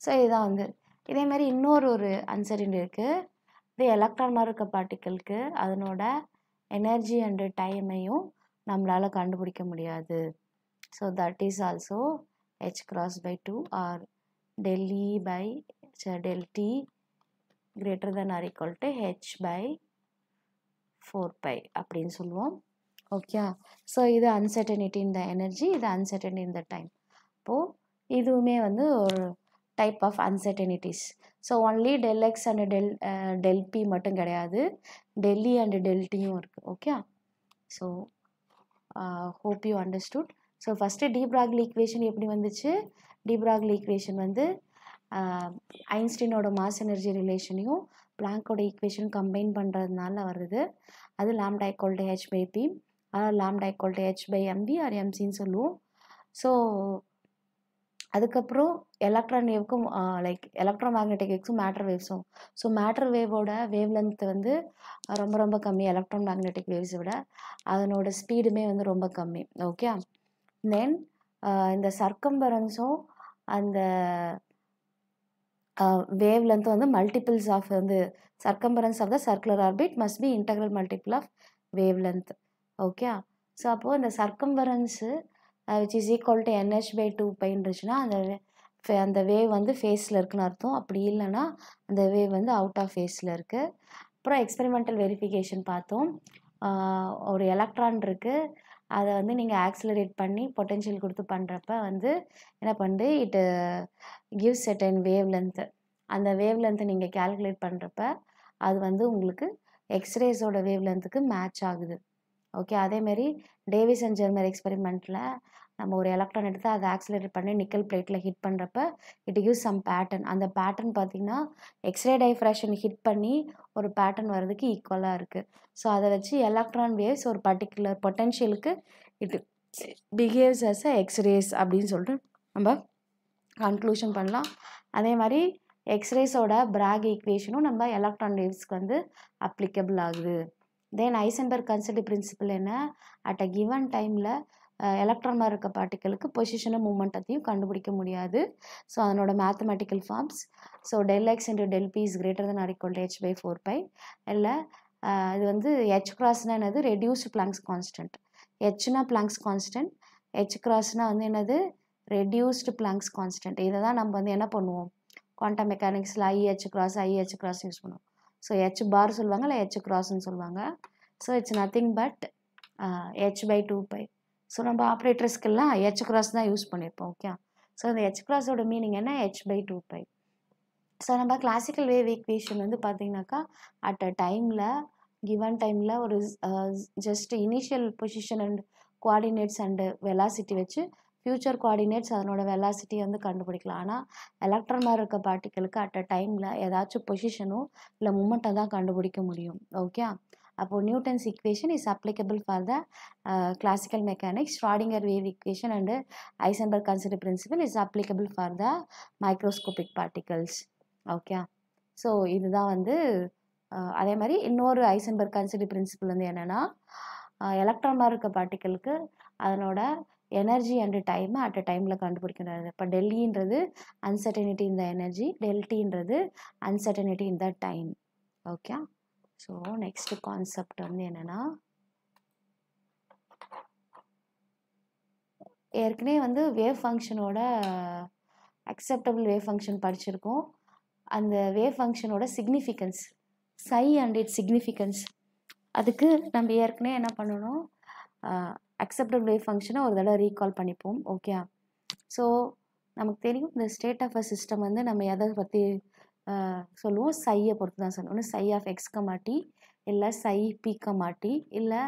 ஸோ இதுதான் வந்து இதேமாரி இன்னொரு அன்சர்டினிட்டி இருக்குது. இது எலக்ட்ரான் மாதிரி இருக்க பார்ட்டிக்கலுக்கு அதனோட எனர்ஜி அண்டு டைமையும் நம்மளால் கண்டுபிடிக்க முடியாது. So that is also h×2 or del E by del T greater than or equal to h/4π அப்படின்னு சொல்லுவோம். ஓகே, ஸோ இது அன்சர்டனிட்டி இன் த எனர்ஜி, இது அன்சர்டனிட்டி இன் த டைம். இப்போது இதுவுமே வந்து ஒரு type of uncertainties. So only del x and del p மட்டும் கிடையாது, del E அண்ட் del Tயும் இருக்குது. Okay, so hope you understood. So first de Broglie equation எப்படி வந்துச்சு, டி ப்ராக்லி ஈக்குவேஷன் வந்து ஐன்ஸ்டீனோட மாஸ் எனர்ஜி ரிலேஷனையும் பிளாங்கோட ஈக்குவேஷன் கம்பைன் பண்ணுறதுனால வருது. அது lambda equal to h/p or lambda equal to h/mv or mcன்னு சொல்லுவோம். ஸோ அதுக்கப்புறம் எலக்ட்ரான் வேவுக்கும் லைக் எலக்ட்ரோ மேக்னெட்டிக் வேவ்ஸும் மேட்டர் வேவ்ஸும். ஸோ மேட்டர் வேவோட வேவ் லென்த் வந்து ரொம்ப ரொம்ப கம்மி எலக்ட்ரோ மேக்னெட்டிக் வேவ்ஸை விட, அதனோட ஸ்பீடுமே வந்து ரொம்ப கம்மி. ஓகே, தென் இந்த சர்க்கம்பரன்ஸும் அந்த வேவ் லென்த் வந்து மல்டிபிள்ஸ் ஆஃப் வந்து circumference of the circular orbit must be integral multiple of wavelength. Okay. So அப்போது இந்த circumference which is equal to NH/2π இருந்துச்சுன்னா அந்த வேவ் வந்து ஃபேஸில் இருக்குன்னு அர்த்தம். அப்படி இல்லைன்னா அந்த வேவ் வந்து அவுட் ஆஃப் ஃபேஸில் இருக்குது. அப்புறம் எக்ஸ்பெரிமெண்டல் வெரிஃபிகேஷன் பார்த்தோம். ஒரு எலக்ட்ரான் இருக்குது, அதை வந்து நீங்கள் ஆக்சிலரேட் பண்ணி பொட்டென்ஷியல் கொடுத்து பண்ணுறப்ப வந்து என்ன பண்ணுது, it gives certain wave length. அந்த வேவ் லென்த்தை நீங்கள் கேல்குலேட் பண்ணுறப்ப அது வந்து உங்களுக்கு எக்ஸ்ரேஸோட வேவ் லென்த்துக்கு மேட்ச் ஆகுது. ஓகே. அதேமாரி டேவிஸ் அண்ட் ஜெர்மர் எக்ஸ்பெரிமெண்ட்டில் நம்ம ஒரு எலக்ட்ரான் எடுத்து அதை ஆக்சிலரேட் பண்ணி நிக்கல் பிளேட்டில் ஹிட் பண்ணுறப்ப இட் கிவ்ஸ் சம் பேட்டர்ன். அந்த பேட்டர்ன் பார்த்திங்கன்னா எக்ஸ்ரே டைஃப்ராக்ஷன் ஹிட் பண்ணி ஒரு பேட்டர்ன் வர்றதுக்கு ஈக்குவலாக இருக்குது. ஸோ அதை வச்சு எலக்ட்ரான் வேவ்ஸ் ஒரு பர்டிகுலர் பொட்டென்ஷியலுக்கு it behaves as a X-rays அப்படின்னு சொல்லிட்டு நம்ம கன்க்ளூஷன் பண்ணலாம். அதே மாதிரி எக்ஸ்ரேஸோட பிராக் ஈக்குவேஷனும் நம்ம எலக்ட்ரான் வேவ்ஸ்க்கு வந்து அப்ளிகபிள் ஆகுது. தென் ஐசன்பர்க் கன்சர்ட் பிரின்சிபல் என்ன, அட் அ கிவன் டைமில் எலக்ட்ரான் மாதிரி இருக்க பார்ட்டிகளுக்கு பொசிஷனும் மூமெண்டத்தையும் கண்டுபிடிக்க முடியாது. ஸோ அதனோட mathematical forms, so ΔX × ΔP is greater then or equal to h/4π. இல்லை இது வந்து H கிராஸ்னா என்னது, ரெடியூஸ்டு பிளாங்க்ஸ் கான்ஸ்டன்ட். ஹெச்னா பிளாங்க்ஸ் கான்ஸ்டன்ட், H கிராஸ்னா வந்து என்னது, ரெடியூஸ்டு பிளாங்க்ஸ் கான்ஸ்டன்ட். இதை தான் நம்ம வந்து என்ன பண்ணுவோம், குவாண்டம் மெக்கானிக்ஸில் IH கிராஸ் யூஸ் பண்ணுவோம். ஸோ H பார் சொல்லுவாங்க, இல்லை H கிராஸ்ன்னு சொல்லுவாங்க. So it's nothing but h/2π. So நம்ம ஆப்ரேட்டர்ஸ்க்கெல்லாம் H கிராஸ் தான் யூஸ் பண்ணியிருப்போம். ஓகே. ஸோ இந்த H கிராஸோட மீனிங் என்ன, h/2π. ஸோ நம்ம கிளாசிக்கல் வேவ் ஈக்குவேஷன் வந்து பார்த்தீங்கன்னாக்கா அட் அ டைமில் கிவன் டைமில் ஒரு just initial position and coordinates and velocity வச்சு ஃப்யூச்சர் கோஆர்டினேட்ஸ் அதனோட வெலாசிட்டியை வந்து கண்டுபிடிக்கலாம். ஆனால் எலக்ட்ரான் மாதிரி இருக்க பார்ட்டிகளுக்கு அட் அ டைமில் ஏதாச்சும் பொசிஷனோ இல்லை மூமெண்ட்டை தான் கண்டுபிடிக்க முடியும். ஓகே. அப்போது Newton's equation is applicable for the classical mechanics. Schrodinger wave equation and Heisenberg uncertainty principle is applicable for the microscopic particles. Okay. So இதுதான் வந்து அதே மாதிரி இன்னொரு ஐசன்பர்க் கன்சர்ட் பிரின்சிபல் வந்து என்னென்னா, எலக்ட்ரான் மாதிரி இருக்க பார்ட்டிகளுக்கு அதனோட எனர்ஜி அண்டு டைமை அட் அ டைமில் கண்டுபிடிக்கிறது. இப்போ ΔEன்றது அன்சர்டனிட்டி இன் த எனர்ஜி, ΔTன்றது uncertainty in the time. Okay. So next concept வந்து என்னென்னா, ஏற்கனவே வந்து வேவ் ஃபங்க்ஷனோட அக்செப்டபிள் வேவ் ஃபங்க்ஷன் படிச்சிருக்கோம். அந்த வேவ் ஃபங்க்ஷனோட significance, psi and its significance, அதுக்கு நம்ம ஏற்கனவே என்ன பண்ணணும், அக்செப்டபிள் வேவ் ஃபங்க்ஷனை ஒரு தடவை ரீகால் பண்ணிப்போம். ஓகே. ஸோ நமக்கு தெரியும் இந்த ஸ்டேட் ஆஃப் அ சிஸ்டம் வந்து நம்ம எதை பற்றி சொல்லுவோம், சையை பொறுத்து தான் சொல்லுவோம். சை ஆஃப் x, இல்லை சை p, இல்லை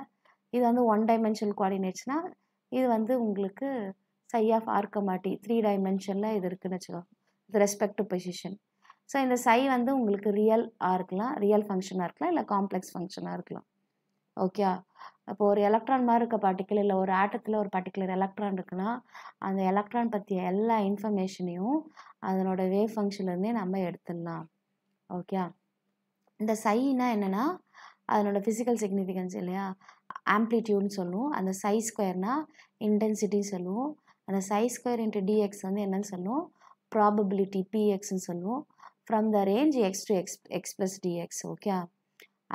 இது வந்து 1 டைமென்ஷனல் கோஆர்டினேட்ஸ்னால் இது வந்து உங்களுக்கு சை ஆஃப் r, 3 டைமென்ஷனில் இது இருக்குதுன்னு வச்சுக்கோங்க, with respect to position. So இந்த சை வந்து உங்களுக்கு ரியலாக இருக்கலாம், ரியல் ஃபங்க்ஷனாக இருக்கலாம், இல்லை காம்ப்ளெக்ஸ் ஃபங்க்ஷனாக இருக்கலாம். ஓகே. அப்போ ஒரு எலக்ட்ரான் மாதிரி இருக்க பார்ட்டிக்கல் இல்லை ஒரு ஆட்டத்தில் ஒரு பர்டிகுலர் எலக்ட்ரான் இருக்குன்னா அந்த எலக்ட்ரான் பற்றிய எல்லா இன்ஃபர்மேஷனையும் அதனோட வேவ் ஃபங்க்ஷன்லேருந்தே நம்ம எடுத்துடலாம். ஓகே. இந்த சைனா என்னென்னா அதனோட ஃபிசிக்கல் சிக்னிஃபிகன்ஸ் இல்லையா, ஆம்ப்ளிடியூட்னு சொல்லுவோம். அந்த சை ஸ்கொயர்னால் இன்டென்சிட்டின்னு சொல்லுவோம். அந்த சை ஸ்கொயர் இன்ட்டு dx வந்து என்னன்னு சொல்லுவோம், ப்ராபபிலிட்டி pxன்னு சொல்லுவோம். From the range x to x + dx. Okay.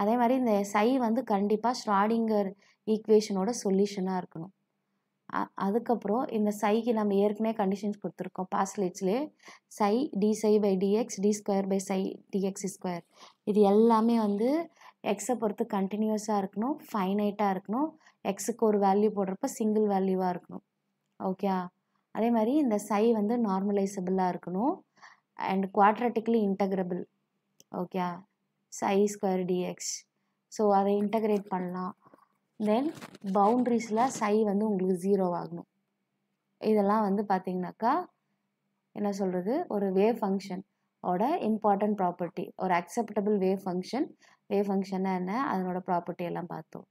அதே மாதிரி இந்த சை வந்து கண்டிப்பாக ஷ்ராடிங்கர் ஈக்குவேஷனோட சொல்யூஷனாக இருக்கணும். அதுக்கப்புறம் இந்த சைக்கு நம்ம ஏற்கனவே கண்டிஷன்ஸ் கொடுத்துருக்கோம் பாஸ்லேட்ஸ்லேயே, சை d(ψ/dx, d2/ψ dx²). இது எல்லாமே வந்து எக்ஸை பொறுத்து கண்டினியூஸாக இருக்கணும், ஃபைனைட்டாக இருக்கணும், எக்ஸுக்கு ஒரு வேல்யூ போடுறப்ப சிங்கிள் வேல்யூவாக இருக்கணும். ஓகே. அதே மாதிரி இந்த சை வந்து நார்மலைசபிளாக இருக்கணும் and quadratically integrable. Okay. ψ² dx. So அதை இன்டகிரேட் பண்ணலாம். தென் பவுண்ட்ரிஸில் சை வந்து உங்களுக்கு 0 ஆகணும். இதெல்லாம் வந்து பார்த்திங்கனாக்கா என்ன சொல்கிறது, ஒரு வேவ் ஃபங்க்ஷனோட இம்பார்ட்டன்ட் ப்ராப்பர்ட்டி. ஒரு அக்செப்டபிள் வேவ் ஃபங்க்ஷன்னா என்ன, அதனோட ப்ராப்பர்ட்டி எல்லாம் பார்த்தோம்.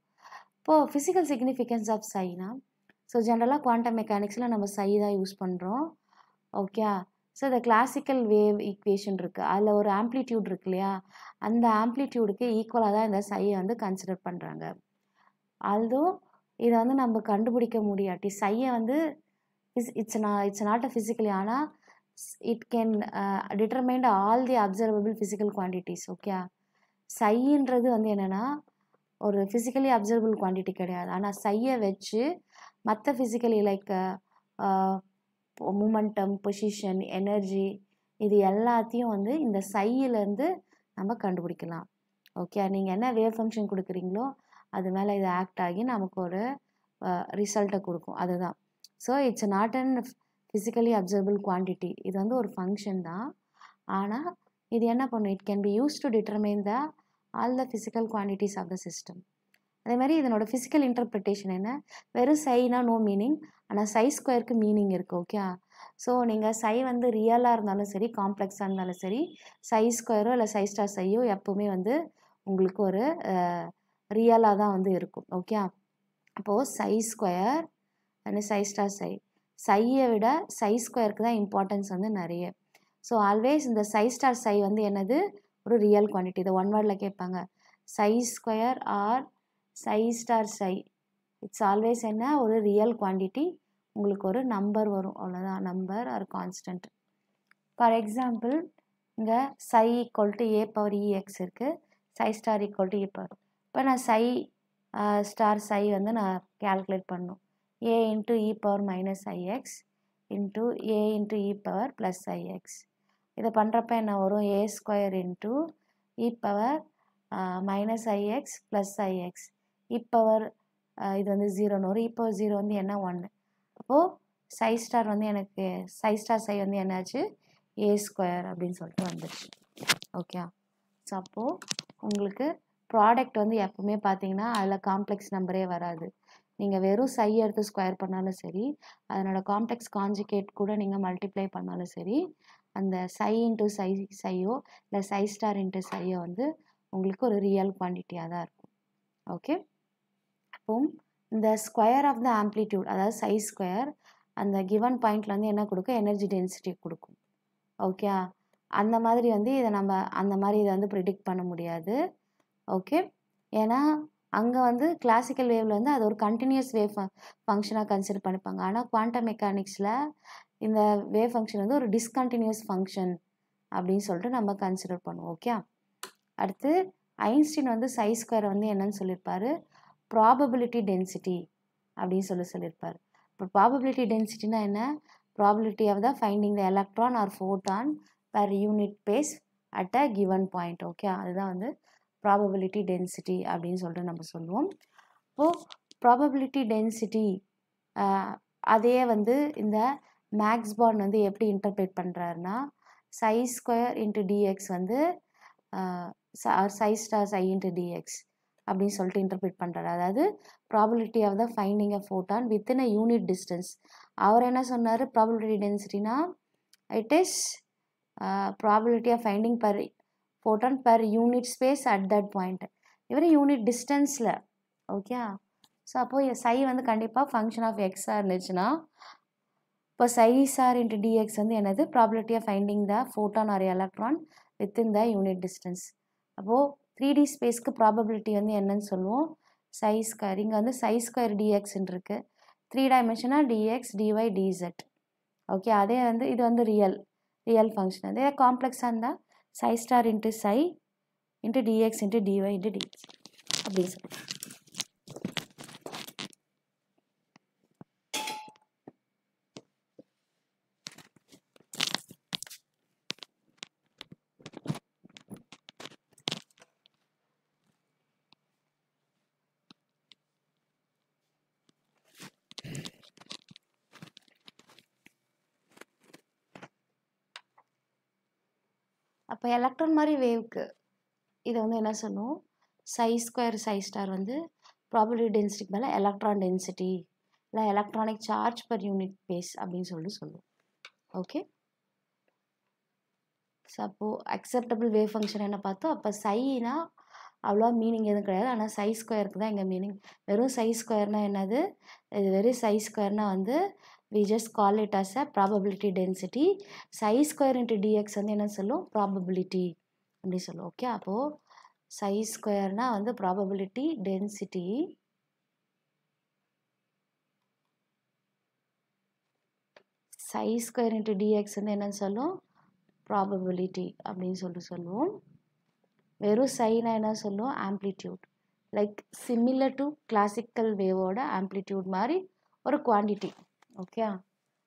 இப்போது ஃபிசிக்கல் சிக்னிஃபிகன்ஸ் ஆஃப் சைனா, ஸோ ஜென்ரலாக குவாண்டம் மெக்கானிக்ஸில் நம்ம சை தான் யூஸ் பண்ணுறோம். ஓகே. ஸோ இந்த கிளாசிக்கல் வேவ் ஈக்குவேஷன் இருக்குது, அதில் ஒரு ஆம்ப்ளிடியூட் இருக்கு இல்லையா, அந்த ஆம்ப்ளிடியூடுக்கு ஈக்குவலாக தான் இந்த சையை வந்து கன்சிடர் பண்ணுறாங்க. ஆல்தோ இதை வந்து நம்ம கண்டுபிடிக்க முடியாட்டி சையை வந்து இட்ஸ் நாட் அ ஃபிசிக்கலி, ஆனால் it can determined all the observable physical quantities. Okay. சைன்றது வந்து என்னென்னா ஒரு ஃபிசிக்கலி அப்சர்வபிள் குவான்டிட்டி கிடையாது. ஆனால் சையை வச்சு மற்ற physically like momentum, position, energy இது எல்லாத்தையும் வந்து இந்த சையிலேருந்து நம்ம கண்டுபிடிக்கலாம். ஓகே, நீங்கள் என்ன வேவ் ஃபங்க்ஷன் கொடுக்குறீங்களோ அது மேலே இது ஆக்ட் ஆகி நமக்கு ஒரு ரிசல்ட்டை கொடுக்கும். அதுதான். So it's not an physically observable quantity. இது வந்து ஒரு ஃபங்க்ஷன் தான். ஆனால் இது என்ன பண்ணும், it can be use to determine the all the physical quantities of the system. அதே மாதிரி இதனோட ஃபிசிக்கல் இன்டர்பிரிட்டேஷன் என்ன, வெறும் சைனா நோ மீனிங், ஆனால் சை ஸ்கொயருக்கு மீனிங் இருக்குது. ஓகே, ஸோ நீங்கள் சை வந்து ரியலாக இருந்தாலும் சரி காம்ப்ளெக்ஸாக இருந்தாலும் சரி சை ஸ்கொயரோ இல்லை சை ஸ்டார் சையோ எப்போவுமே வந்து உங்களுக்கு ஒரு ரியலாக தான் வந்து இருக்கும். ஓகே, அப்போது psi square and psi star psi, சையை விட சை ஸ்கொயருக்கு தான் இம்பார்ட்டன்ஸ் வந்து நிறைய. ஸோ ஆல்வேஸ் இந்த சை ஸ்டார் சை வந்து என்னது, ஒரு ரியல் குவான்டிட்டி. இதை ஒன் வேர்டில் கேட்பாங்க, psi square or psi star psi, it's always என்ன, ஒரு ரியல் குவான்டிட்டி. உங்களுக்கு ஒரு நம்பர் வரும், அவ்வளோதான், number or constant. For example இங்கே psi equal to A power e x இருக்குது, psi star equal to A power. இப்போ நான் சை ஸ்டார் சை வந்து நான் கேல்குலேட் பண்ணணும். A into e power minus i x into A into e power plus i x. இதை பண்ணுறப்ப என்ன வரும், A square into e power minus i x plus i x. E power இது வந்து 0ன்னு வரும், இ பவர் 0 வந்து என்ன 1. அப்போது சை ஸ்டார் வந்து எனக்கு சை ஸ்டார் சை வந்து என்னாச்சு, ஏ ஸ்கொயர் அப்படின்னு சொல்லிட்டு வந்துடுச்சு. ஓகே, ஸோ அப்போது உங்களுக்கு ப்ராடக்ட் வந்து எப்பவுமே பார்த்தீங்கன்னா அதில் காம்ப்ளெக்ஸ் நம்பரே வராது. நீங்கள் வெறும் சை எடுத்து ஸ்கொயர் பண்ணாலும் சரி, அதனோட காம்ப்ளெக்ஸ் கான்ஜுகேட் கூட நீங்கள் மல்டிப்ளை பண்ணாலும் சரி, அந்த சை இன்ட்டு சையோ இல்லை சை ஸ்டார் இன்ட்டு சையோ வந்து உங்களுக்கு ஒரு ரியல் குவான்டிட்டியாக தான் இருக்கும். ஓகே, அப்போ இந்த ஸ்கொயர் ஆஃப் த ஆம்ப்ளிடியூட், அதாவது சை ஸ்கொயர் அந்த கிவன் பாயிண்ட்ல வந்து என்ன கொடுக்கும், எனர்ஜி டென்சிட்டி கொடுக்கும். ஓகே, அந்த மாதிரி வந்து இதை நம்ம அந்த மாதிரி இதை வந்து ப்ரிடிக்ட் பண்ண முடியாது. ஓகே, ஏன்னா அங்கே வந்து கிளாசிக்கல் வேவில் வந்து அது ஒரு கண்டினியூஸ் வேவ் ஃபங்க்ஷனாக கன்சிடர் பண்ணிப்பாங்க. ஆனால் குவாண்டம் மெக்கானிக்ஸில் இந்த வேவ் ஃபங்க்ஷன் வந்து ஒரு டிஸ்கண்டினியூஸ் ஃபங்க்ஷன் அப்படின்னு சொல்லிட்டு நம்ம கன்சிடர் பண்ணுவோம். ஓகே, அடுத்து ஐன்ஸ்டீன் வந்து சை ஸ்கொயர் வந்து என்னன்னு சொல்லியிருப்பாரு, ப்ராபபிலிட்டி டென்சிட்டி அப்படின்னு சொல்லியிருப்பார். இப்போ ப்ராபபிலிட்டி டென்சிட்டினா என்ன, probability of the finding the electron or photon per unit space at a given point. Okay, அதுதான் வந்து ப்ராபபிலிட்டி டென்சிட்டி அப்படின்னு சொல்லிட்டு நம்ம சொல்லுவோம். இப்போது ப்ராபபிலிட்டி டென்சிட்டி அதே வந்து இந்த மேக்ஸ் பார்ன் வந்து எப்படி இன்டர்பிரேட் பண்ணுறாருன்னா, சை ஸ்கொயர் இன்ட்டு டிஎக்ஸ் வந்து psi star psi into dx அப்படின்னு சொல்லிட்டு இன்டர்பிரேட் பண்ணுறாரு. அதாவது probability of the finding a photon within a unit distance. அவர் என்ன சொன்னார், ப்ராபபிலிட்டி டென்சிட்டினா it is probability of finding per photon per unit space at that point. இவர் யூனிட் டிஸ்டன்ஸில். ஓகே, ஸோ அப்போது சை வந்து கண்டிப்பாக ஃபங்க்ஷன் ஆஃப் எக்ஸாக இருந்துச்சுன்னா இப்போ சை சார் இன்ட்டு டிஎக்ஸ் வந்து என்னது, probability of finding the photon or electron within the unit distance. அப்போது 3D ஸ்பேஸ்க்கு ப்ராபபிலிட்டி வந்து என்னன்னு சொல்லுவோம், சை ஸ்கொயர். இங்கே வந்து சை ஸ்கொயர் டிஎக்ஸ்ன்னு இருக்குது, 3 டைமென்ஷனாக டிஎக்ஸ் டிஒய் டிசெட். ஓகே, அதே வந்து இது வந்து ரியல் ஃபங்க்ஷன். அதே காம்ப்ளெக்ஸாக இருந்தால் psi star into psi into dx into dy into dx அப்படின்னு சொல்லி. அப்போ எலக்ட்ரான் மாதிரி வேவ்க்கு இதை வந்து என்ன சொல்லுவோம், சை ஸ்கொயர் சை ஸ்டார் வந்து ப்ராபபிலிட்டி டென்சிட்டிக்கு மேலே எலக்ட்ரான் டென்சிட்டி இல்லை electronic charge per unit space அப்படின்னு சொல்லுவோம். ஓகே, ஸோ அப்போது அக்செப்டபிள் வேவ் ஃபங்க்ஷன் என்ன பார்த்தோம். அப்போ சைனா அவ்வளோவா மீனிங் எதுவும் கிடையாது, ஆனால் சை ஸ்கொயருக்கு தான் இங்கே மீனிங். வெறும் சை ஸ்கொயர்னால் என்னது, இது வெறும் சை ஸ்கொயர்னால் வந்து we just call it as a probability density. Psi square into dx வந்து என்ன சொல்லும், probability அப்படி சொல்லும். ஓகே, அப்போது psi squareனா வந்து probability density, psi square into dx வந்து என்ன சொல்லும், probability அப்படின்னு சொல்லுவோம். வெறும் சைனா என்ன சொல்லுவோம், amplitude. Like similar to classical வேவோட ஆம்ப்ளிடியூட் மாதிரி ஒரு குவான்டிட்டி. ஓகே,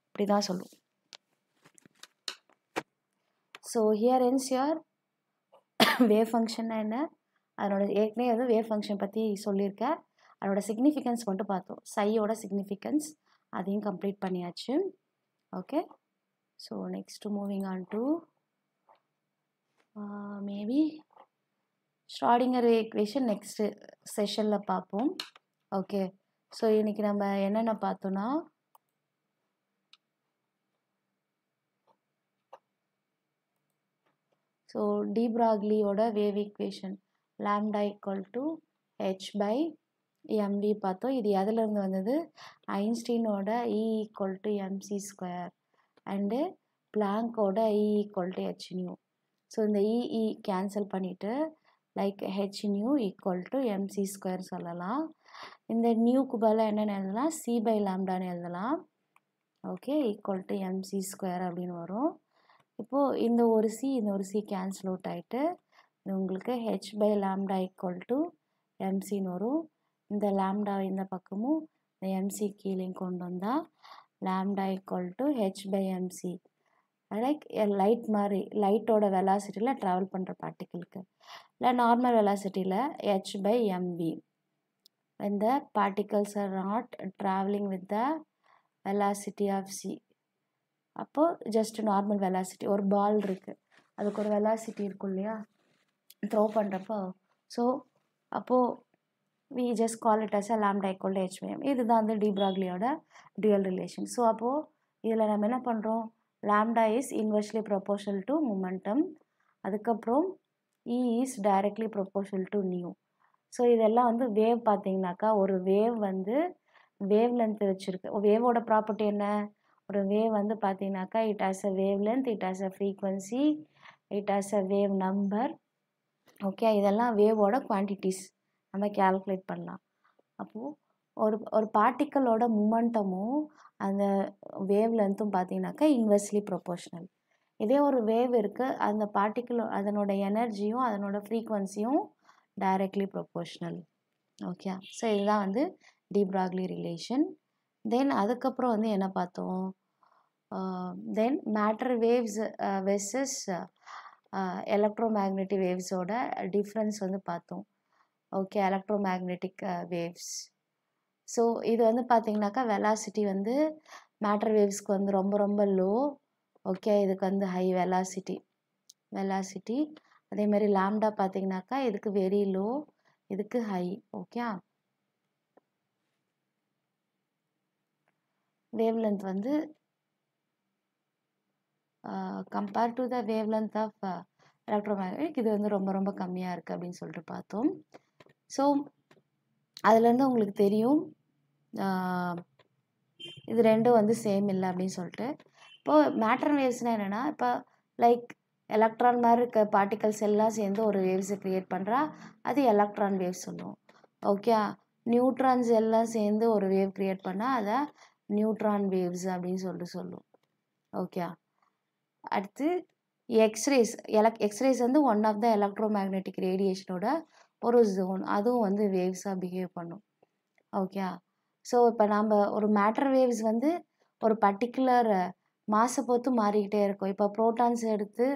இப்படி தான் சொல்லுவோம். So here ends your wave ஃபங்க்ஷன்னா என்ன, அதனோட ஏற்கனவே வந்து வேவ் ஃபங்க்ஷன் பற்றி சொல்லியிருக்கேன். அதோட சிக்னிஃபிகன்ஸ் மட்டும் பார்த்தோம். சையோட சிக்னிஃபிகன்ஸ் அதையும் கம்ப்ளீட் பண்ணியாச்சு. Okay, so next moving on to maybe Schrödinger equation next செஷனில் பார்ப்போம். ஓகே, ஸோ இன்றைக்கி நம்ம என்னென்ன பார்த்தோன்னா, ஸோ டி பிராக்லியோட wave equation lambda equal to h/mv பார்த்தோம். இது எதுலேருந்து வந்தது, ஐன்ஸ்டீனோட E equal to mc² and பிளாங்கோட E equal to hν. So இந்த E கேன்சல் பண்ணிவிட்டு like hν equal to mc² சொல்லலாம். இந்த நியூக்கு பதிலாக என்னென்னு எழுதலாம், c/λன்னு எழுதலாம். ஓகே, ஈக்குவல் டு mc² அப்படின்னு வரும். இப்போது இந்த ஒரு c கேன்சல் அவுட் ஆகிட்டு உங்களுக்கு h/λ ஈக்குவல் டு mcன்னு வரும். இந்த லாம்டா இந்த பக்கமும் இந்த mc கீழேயும் கொண்டு வந்தால் lambda equal to h/mc. Like light மாதிரி, லைட்டோட வெலாசிட்டியில் ட்ராவல் பண்ணுற பார்ட்டிக்கிளுக்கு, இல்லை normal வெலாசிட்டியில் h/mv. when the particles are not traveling with the velocity of c. அப்போது ஜஸ்ட் நார்மல் வெலாசிட்டி, ஒரு பால் இருக்குது, அதுக்கு ஒரு வெலாசிட்டி இருக்கும் இல்லையா த்ரோ பண்ணுறப்போ. ஸோ அப்போது we just call it as a lambda equal to h/m. இதுதான் வந்து டி பிராக்லியோட டுயல் ரிலேஷன். ஸோ அப்போது இதில் நம்ம என்ன பண்ணுறோம், lambda is inversely proportional to momentum, அதுக்கப்புறம் E is directly proportional to new. So இதெல்லாம் வந்து வேவ் பார்த்தீங்கன்னாக்கா, ஒரு வேவ் வந்து வேவ் லென்த் வச்சுருக்கு. வேவோட ப்ராப்பர்ட்டி என்ன, ஒரு வேவ் வந்து பார்த்தீங்கன்னாக்கா it has a wave length, it has a frequency, it has a wave number. Okay, இதெல்லாம் வேவோட குவான்டிட்டிஸ் நம்ம கேல்குலேட் பண்ணலாம். அப்போது ஒரு பார்ட்டிக்கலோட மூமெண்டமும் அந்த வேவ் லென்த்தும் பார்த்தீங்கன்னாக்கா இன்வெர்ஸ்லி ப்ரொபோர்ஷனல். இதே ஒரு வேவ் இருக்குது, அந்த பார்ட்டிக்கல் அதனோட எனர்ஜியும் அதனோட ஃப்ரீக்வன்சியும் டைரக்ட்லி ப்ரொபோர்ஷனல். ஓகே, ஸோ இதுதான் வந்து டி பிராக்லி ரிலேஷன். தென் அதுக்கப்புறம் வந்து என்ன பார்த்தோம், then matter waves versus electromagnetic வேவ்ஸோட டிஃப்ரென்ஸ் வந்து பார்த்தோம். Okay, electromagnetic waves. ஸோ இது வந்து பார்த்தீங்கன்னாக்கா வெலாசிட்டி வந்து மேட்டர் வேவ்ஸ்க்கு வந்து ரொம்ப ரொம்ப லோ. ஓகே, இதுக்கு வந்து ஹை வெலாசிட்டி. அதே மாதிரி லாம்டா பார்த்தீங்கன்னாக்கா இதுக்கு வெரி லோ, இதுக்கு ஹை. ஓகே, வேவ் லென்த் வந்து compare to the wavelength of electromagnetic இது வந்து ரொம்ப ரொம்ப கம்மியாக இருக்குது அப்படின்னு சொல்லிட்டு பார்த்தோம். ஸோ அதுலேருந்து உங்களுக்கு தெரியும் இது ரெண்டும் வந்து சேம் இல்லை அப்படின்னு சொல்லிட்டு. இப்போது மேட்டர் வேவ்ஸ்னால் என்னென்னா, இப்போ லைக் எலக்ட்ரான் மாதிரி இருக்க பார்ட்டிகல்ஸ் எல்லாம் சேர்ந்து ஒரு வேவ்ஸை க்ரியேட் பண்ணுறா, அது எலக்ட்ரான் வேவ்ஸ் சொல்லுவோம். ஓகே, நியூட்ரான்ஸ் எல்லாம் சேர்ந்து ஒரு வேவ் க்ரியேட் பண்ணால் அதை நியூட்ரான் வேவ்ஸ் அப்படின்னு சொல்லுவோம். ஓகே, அடுத்து எக்ஸ்ரேஸ் வந்து ஒன் ஆஃப் த எலக்ட்ரோமேக்னெட்டிக் ரேடியேஷனோட ஒரு ஜோன், அதுவும் வந்து வேவ்ஸாக பிஹேவ் பண்ணும். ஓகே, ஸோ இப்போ நம்ம ஒரு மேட்டர் வேவ்ஸ் வந்து ஒரு பர்டிகுலர் மாஸை பொறுத்து மாறிக்கிட்டே இருக்கும். இப்போ ப்ரோட்டான்ஸ் எடுத்து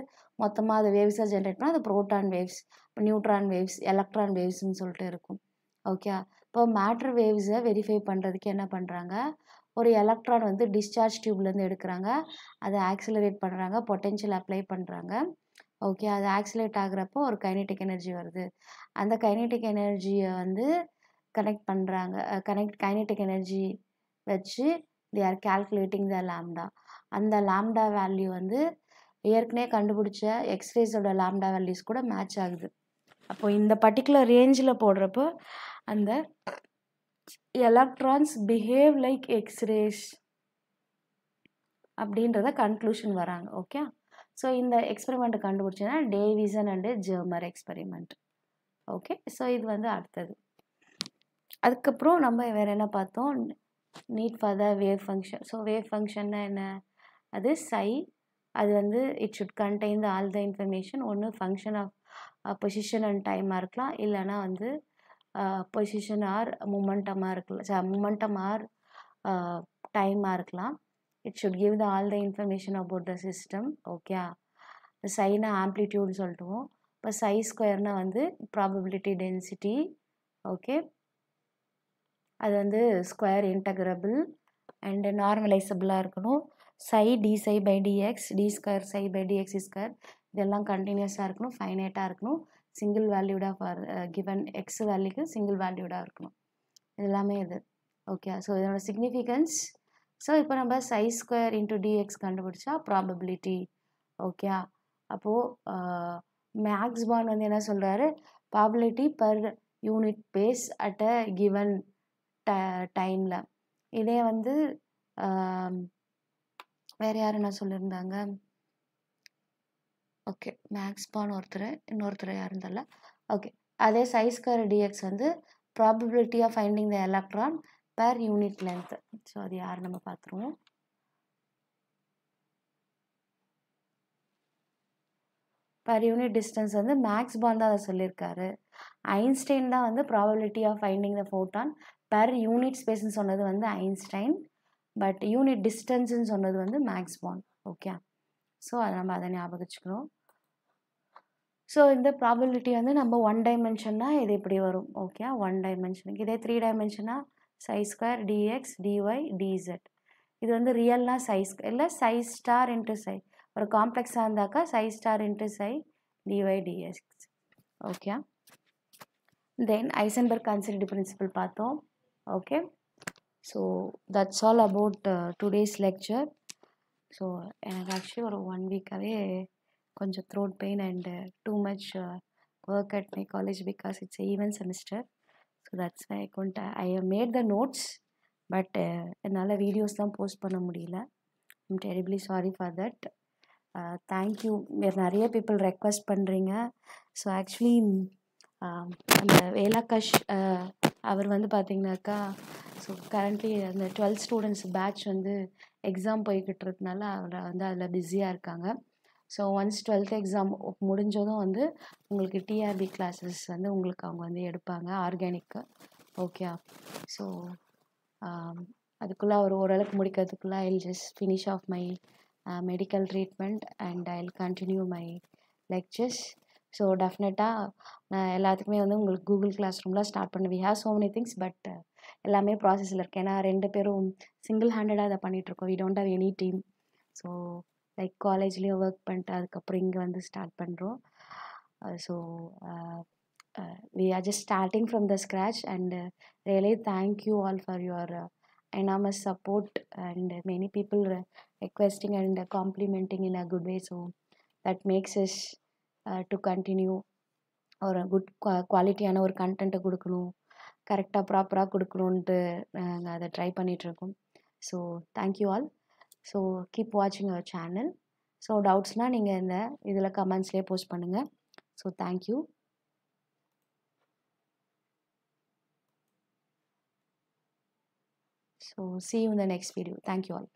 மொத்தமாக அதை வேவ்ஸாக ஜென்ரேட் பண்ணால் அது ப்ரோட்டான் வேவ்ஸ், இப்போ நியூட்ரான் வேவ்ஸ், எலக்ட்ரான் வேவ்ஸ்ன்னு சொல்லிட்டு இருக்கும். ஓகே, இப்போ மேட்டர் வேவ்ஸை வெரிஃபை பண்ணுறதுக்கு என்ன பண்ணுறாங்க, ஒரு எலக்ட்ரான் வந்து டிஸ்சார்ஜ் டியூப்லேருந்து எடுக்கிறாங்க, அதை ஆக்சிலரேட் பண்ணுறாங்க, பொட்டென்ஷியல் அப்ளை பண்ணுறாங்க. ஓகே, அது ஆக்சிலேட் ஆகுறப்போ ஒரு கைனெட்டிக் எனர்ஜி வருது. அந்த கைனெட்டிக் எனர்ஜியை வந்து கைனெட்டிக் எனர்ஜி வச்சு they are calculating the lambda. அந்த லாம்டா வேல்யூ வந்து ஏற்கனவே கண்டுபிடிச்ச எக்ஸ்ரேஸோட லாம்டா வேல்யூஸ் கூட மேட்ச் ஆகுது. அப்போ இந்த பர்டிகுலர் ரேஞ்சில் போடுறப்போ அந்த எலக்ட்ரான்ஸ் பிஹேவ் லைக் எக்ஸ்ரேஸ் அப்படின்றத கன்க்ளூஷன் வராங்க. ஓகே, ஸோ இந்த எக்ஸ்பெரிமெண்ட்டை கண்டுபிடிச்சேன்னா Davisson and Germer experiment. Okay, so இது வந்து அடுத்தது. அதுக்கப்புறம் நம்ம வேறு என்ன பார்த்தோம், need for the wave function. So wave ஃபங்க்ஷன்னா என்ன, அது சை, அது வந்து it should contain all the information. ஒன்று ஃபங்க்ஷன் ஆஃப் பொசிஷன் அண்ட் டைமாக இருக்கலாம், இல்லைனா வந்து பொசிஷன் ஆர் மொமெண்டமாக இருக்கலாம், மொமெண்டம் ஆர் டைமாக இருக்கலாம். It should give all the information about the system. Okay, சைனா ஆம்ப்ளிடியூட்னு சொல்லிட்டுவோம். இப்போ சை ஸ்கொயர்னா வந்து ப்ராபபிலிட்டி டென்சிட்டி. ஓகே, அது வந்து ஸ்கொயர் இன்டகிரபிள் அண்ட் நார்மலைசபிளாக இருக்கணும். Psi d psi by dx, d square psi by dx square, இதெல்லாம் கண்டினியூஸாக இருக்கணும், ஃபைனைட்டாக இருக்கணும், சிங்கிள் வேல்யூடாக ஃபார் கிவன் எக்ஸ் வேல்யூக்கு சிங்கிள் வேல்யூடாக இருக்கணும். இது எல்லாமே இது. ஓகே, ஸோ இதோட சிக்னிஃபிகன்ஸ். ஸோ இப்போ நம்ம சை ஸ்கொயர் இன்ட்டு டிஎக்ஸ் கண்டுபிடிச்சா ப்ராபபிலிட்டி. ஓகே, அப்போது மேக்ஸ் பாண்ட் வந்து என்ன சொல்கிறாரு, probability per unit space at a given டைமில். இதே வந்து வேறு யார் என்ன சொல்லியிருந்தாங்க, ஓகே மேக்ஸ் பாண்ட் இன்னொருத்தர் யாரும் தெரியல. ஓகே, அதே சை ஸ்கொயர் டிஎக்ஸ் வந்து probability of finding the electron per unit length. So அது யார் நம்ம பார்த்துருவோம். பர் யூனிட் டிஸ்டன்ஸ் வந்து மேக்ஸ் பாண்ட் தான் அதை சொல்லியிருக்காரு. ஐன்ஸ்டைன் தான் வந்து probability of finding the photon per unit ஸ்பேஸ்ன்னு சொன்னது வந்து ஐன்ஸ்டைன். பட் யூனிட் டிஸ்டன்ஸ்ன்னு சொன்னது வந்து மேக்ஸ் பாண்ட். ஓகே, ஸோ அதை ஞாபகம் வச்சுக்கணும். ஸோ இந்த ப்ராபபிலிட்டி வந்து நம்ம 1 டைமென்ஷன்னா இது இப்படி வரும். ஓகே, 1 டைமென்ஷனுக்கு. இதே 3 டைமென்ஷனா சை ஸ்கொயர் டிஎக்ஸ் டிஒய் டிசெட். இது வந்து ரியல்னா சை இல்லை சை ஸ்டார் இன்ட்டு சை. ஒரு காம்ப்ளெக்ஸாக இருந்தாக்கா psi star into psi dy dx. Okay, then Heisenberg considered principle பார்த்தோம். Okay, so that's all about today's lecture. So எனக்கு ஆக்சுவலி ஒரு 1 வீக்காகவே கொஞ்சம் throat pain and too much work at my college because it's event semester. So that's why I have made the notes. But என்னால் வீடியோஸ் தான் போஸ்ட் பண்ண முடியல. I'm terribly sorry for that. Thank you. நிறைய பீப்புள் ரெக்வஸ்ட் பண்ணுறீங்க. ஸோ ஆக்சுவலி அந்த வேலாகாஷ் அவர் வந்து பார்த்திங்கனாக்கா, ஸோ கரண்ட்லி அந்த 12th ஸ்டூடெண்ட்ஸ் பேட்ச் வந்து எக்ஸாம் போய்கிட்டு இருக்கனால அவர் வந்து அதில் பிஸியாக இருக்காங்க. ஸோ ஒன்ஸ் 12th எக்ஸாம் முடிஞ்சதும் வந்து உங்களுக்கு டிஆர்பி கிளாஸஸ் வந்து உங்களுக்கு அவங்க வந்து எடுப்பாங்க ஆர்கானிக்கு. ஓகே, ஸோ அதுக்குள்ளே அவர் ஓரளவுக்கு முடிக்கிறதுக்குள்ளே I will just finish off my medical treatment and I will continue my lectures. So டெஃபினட்டாக நான் எல்லாத்துக்குமே வந்து உங்களுக்கு கூகுள் கிளாஸ் ரூம்லாம் ஸ்டார்ட் பண்ண we have so many things. But எல்லாமே ப்ராசஸில் இருக்குது. ஏன்னா 2 பேரும் சிங்கிள் ஹேண்டடாக அதை பண்ணிகிட்ருக்கோம். We don't have any team. So like காலேஜ்லேயும் ஒர்க் பண்ணிட்டு அதுக்கப்புறம் இங்கே வந்து ஸ்டார்ட் பண்ணுறோம். So we are just starting from the scratch and really thank you all for your enormous support and many people requesting and complimenting in a good way. So that makes us to continue ஒரு குட் குவாலிட்டியான ஒரு கண்டென்ட்டை கொடுக்கணும், கரெக்டாக ப்ராப்பராக கொடுக்கணுன்ட்டு நாங்கள் அதை ட்ரை பண்ணிகிட்ருக்கோம். So thank you all. So keep வாட்சிங் அவர் சேனல். ஸோ டவுட்ஸ்னால் நீங்கள் இந்த இதில் கமெண்ட்ஸ்லேயே போஸ்ட் பண்ணுங்கள். So thank you. So see you in the next video. Thank you all.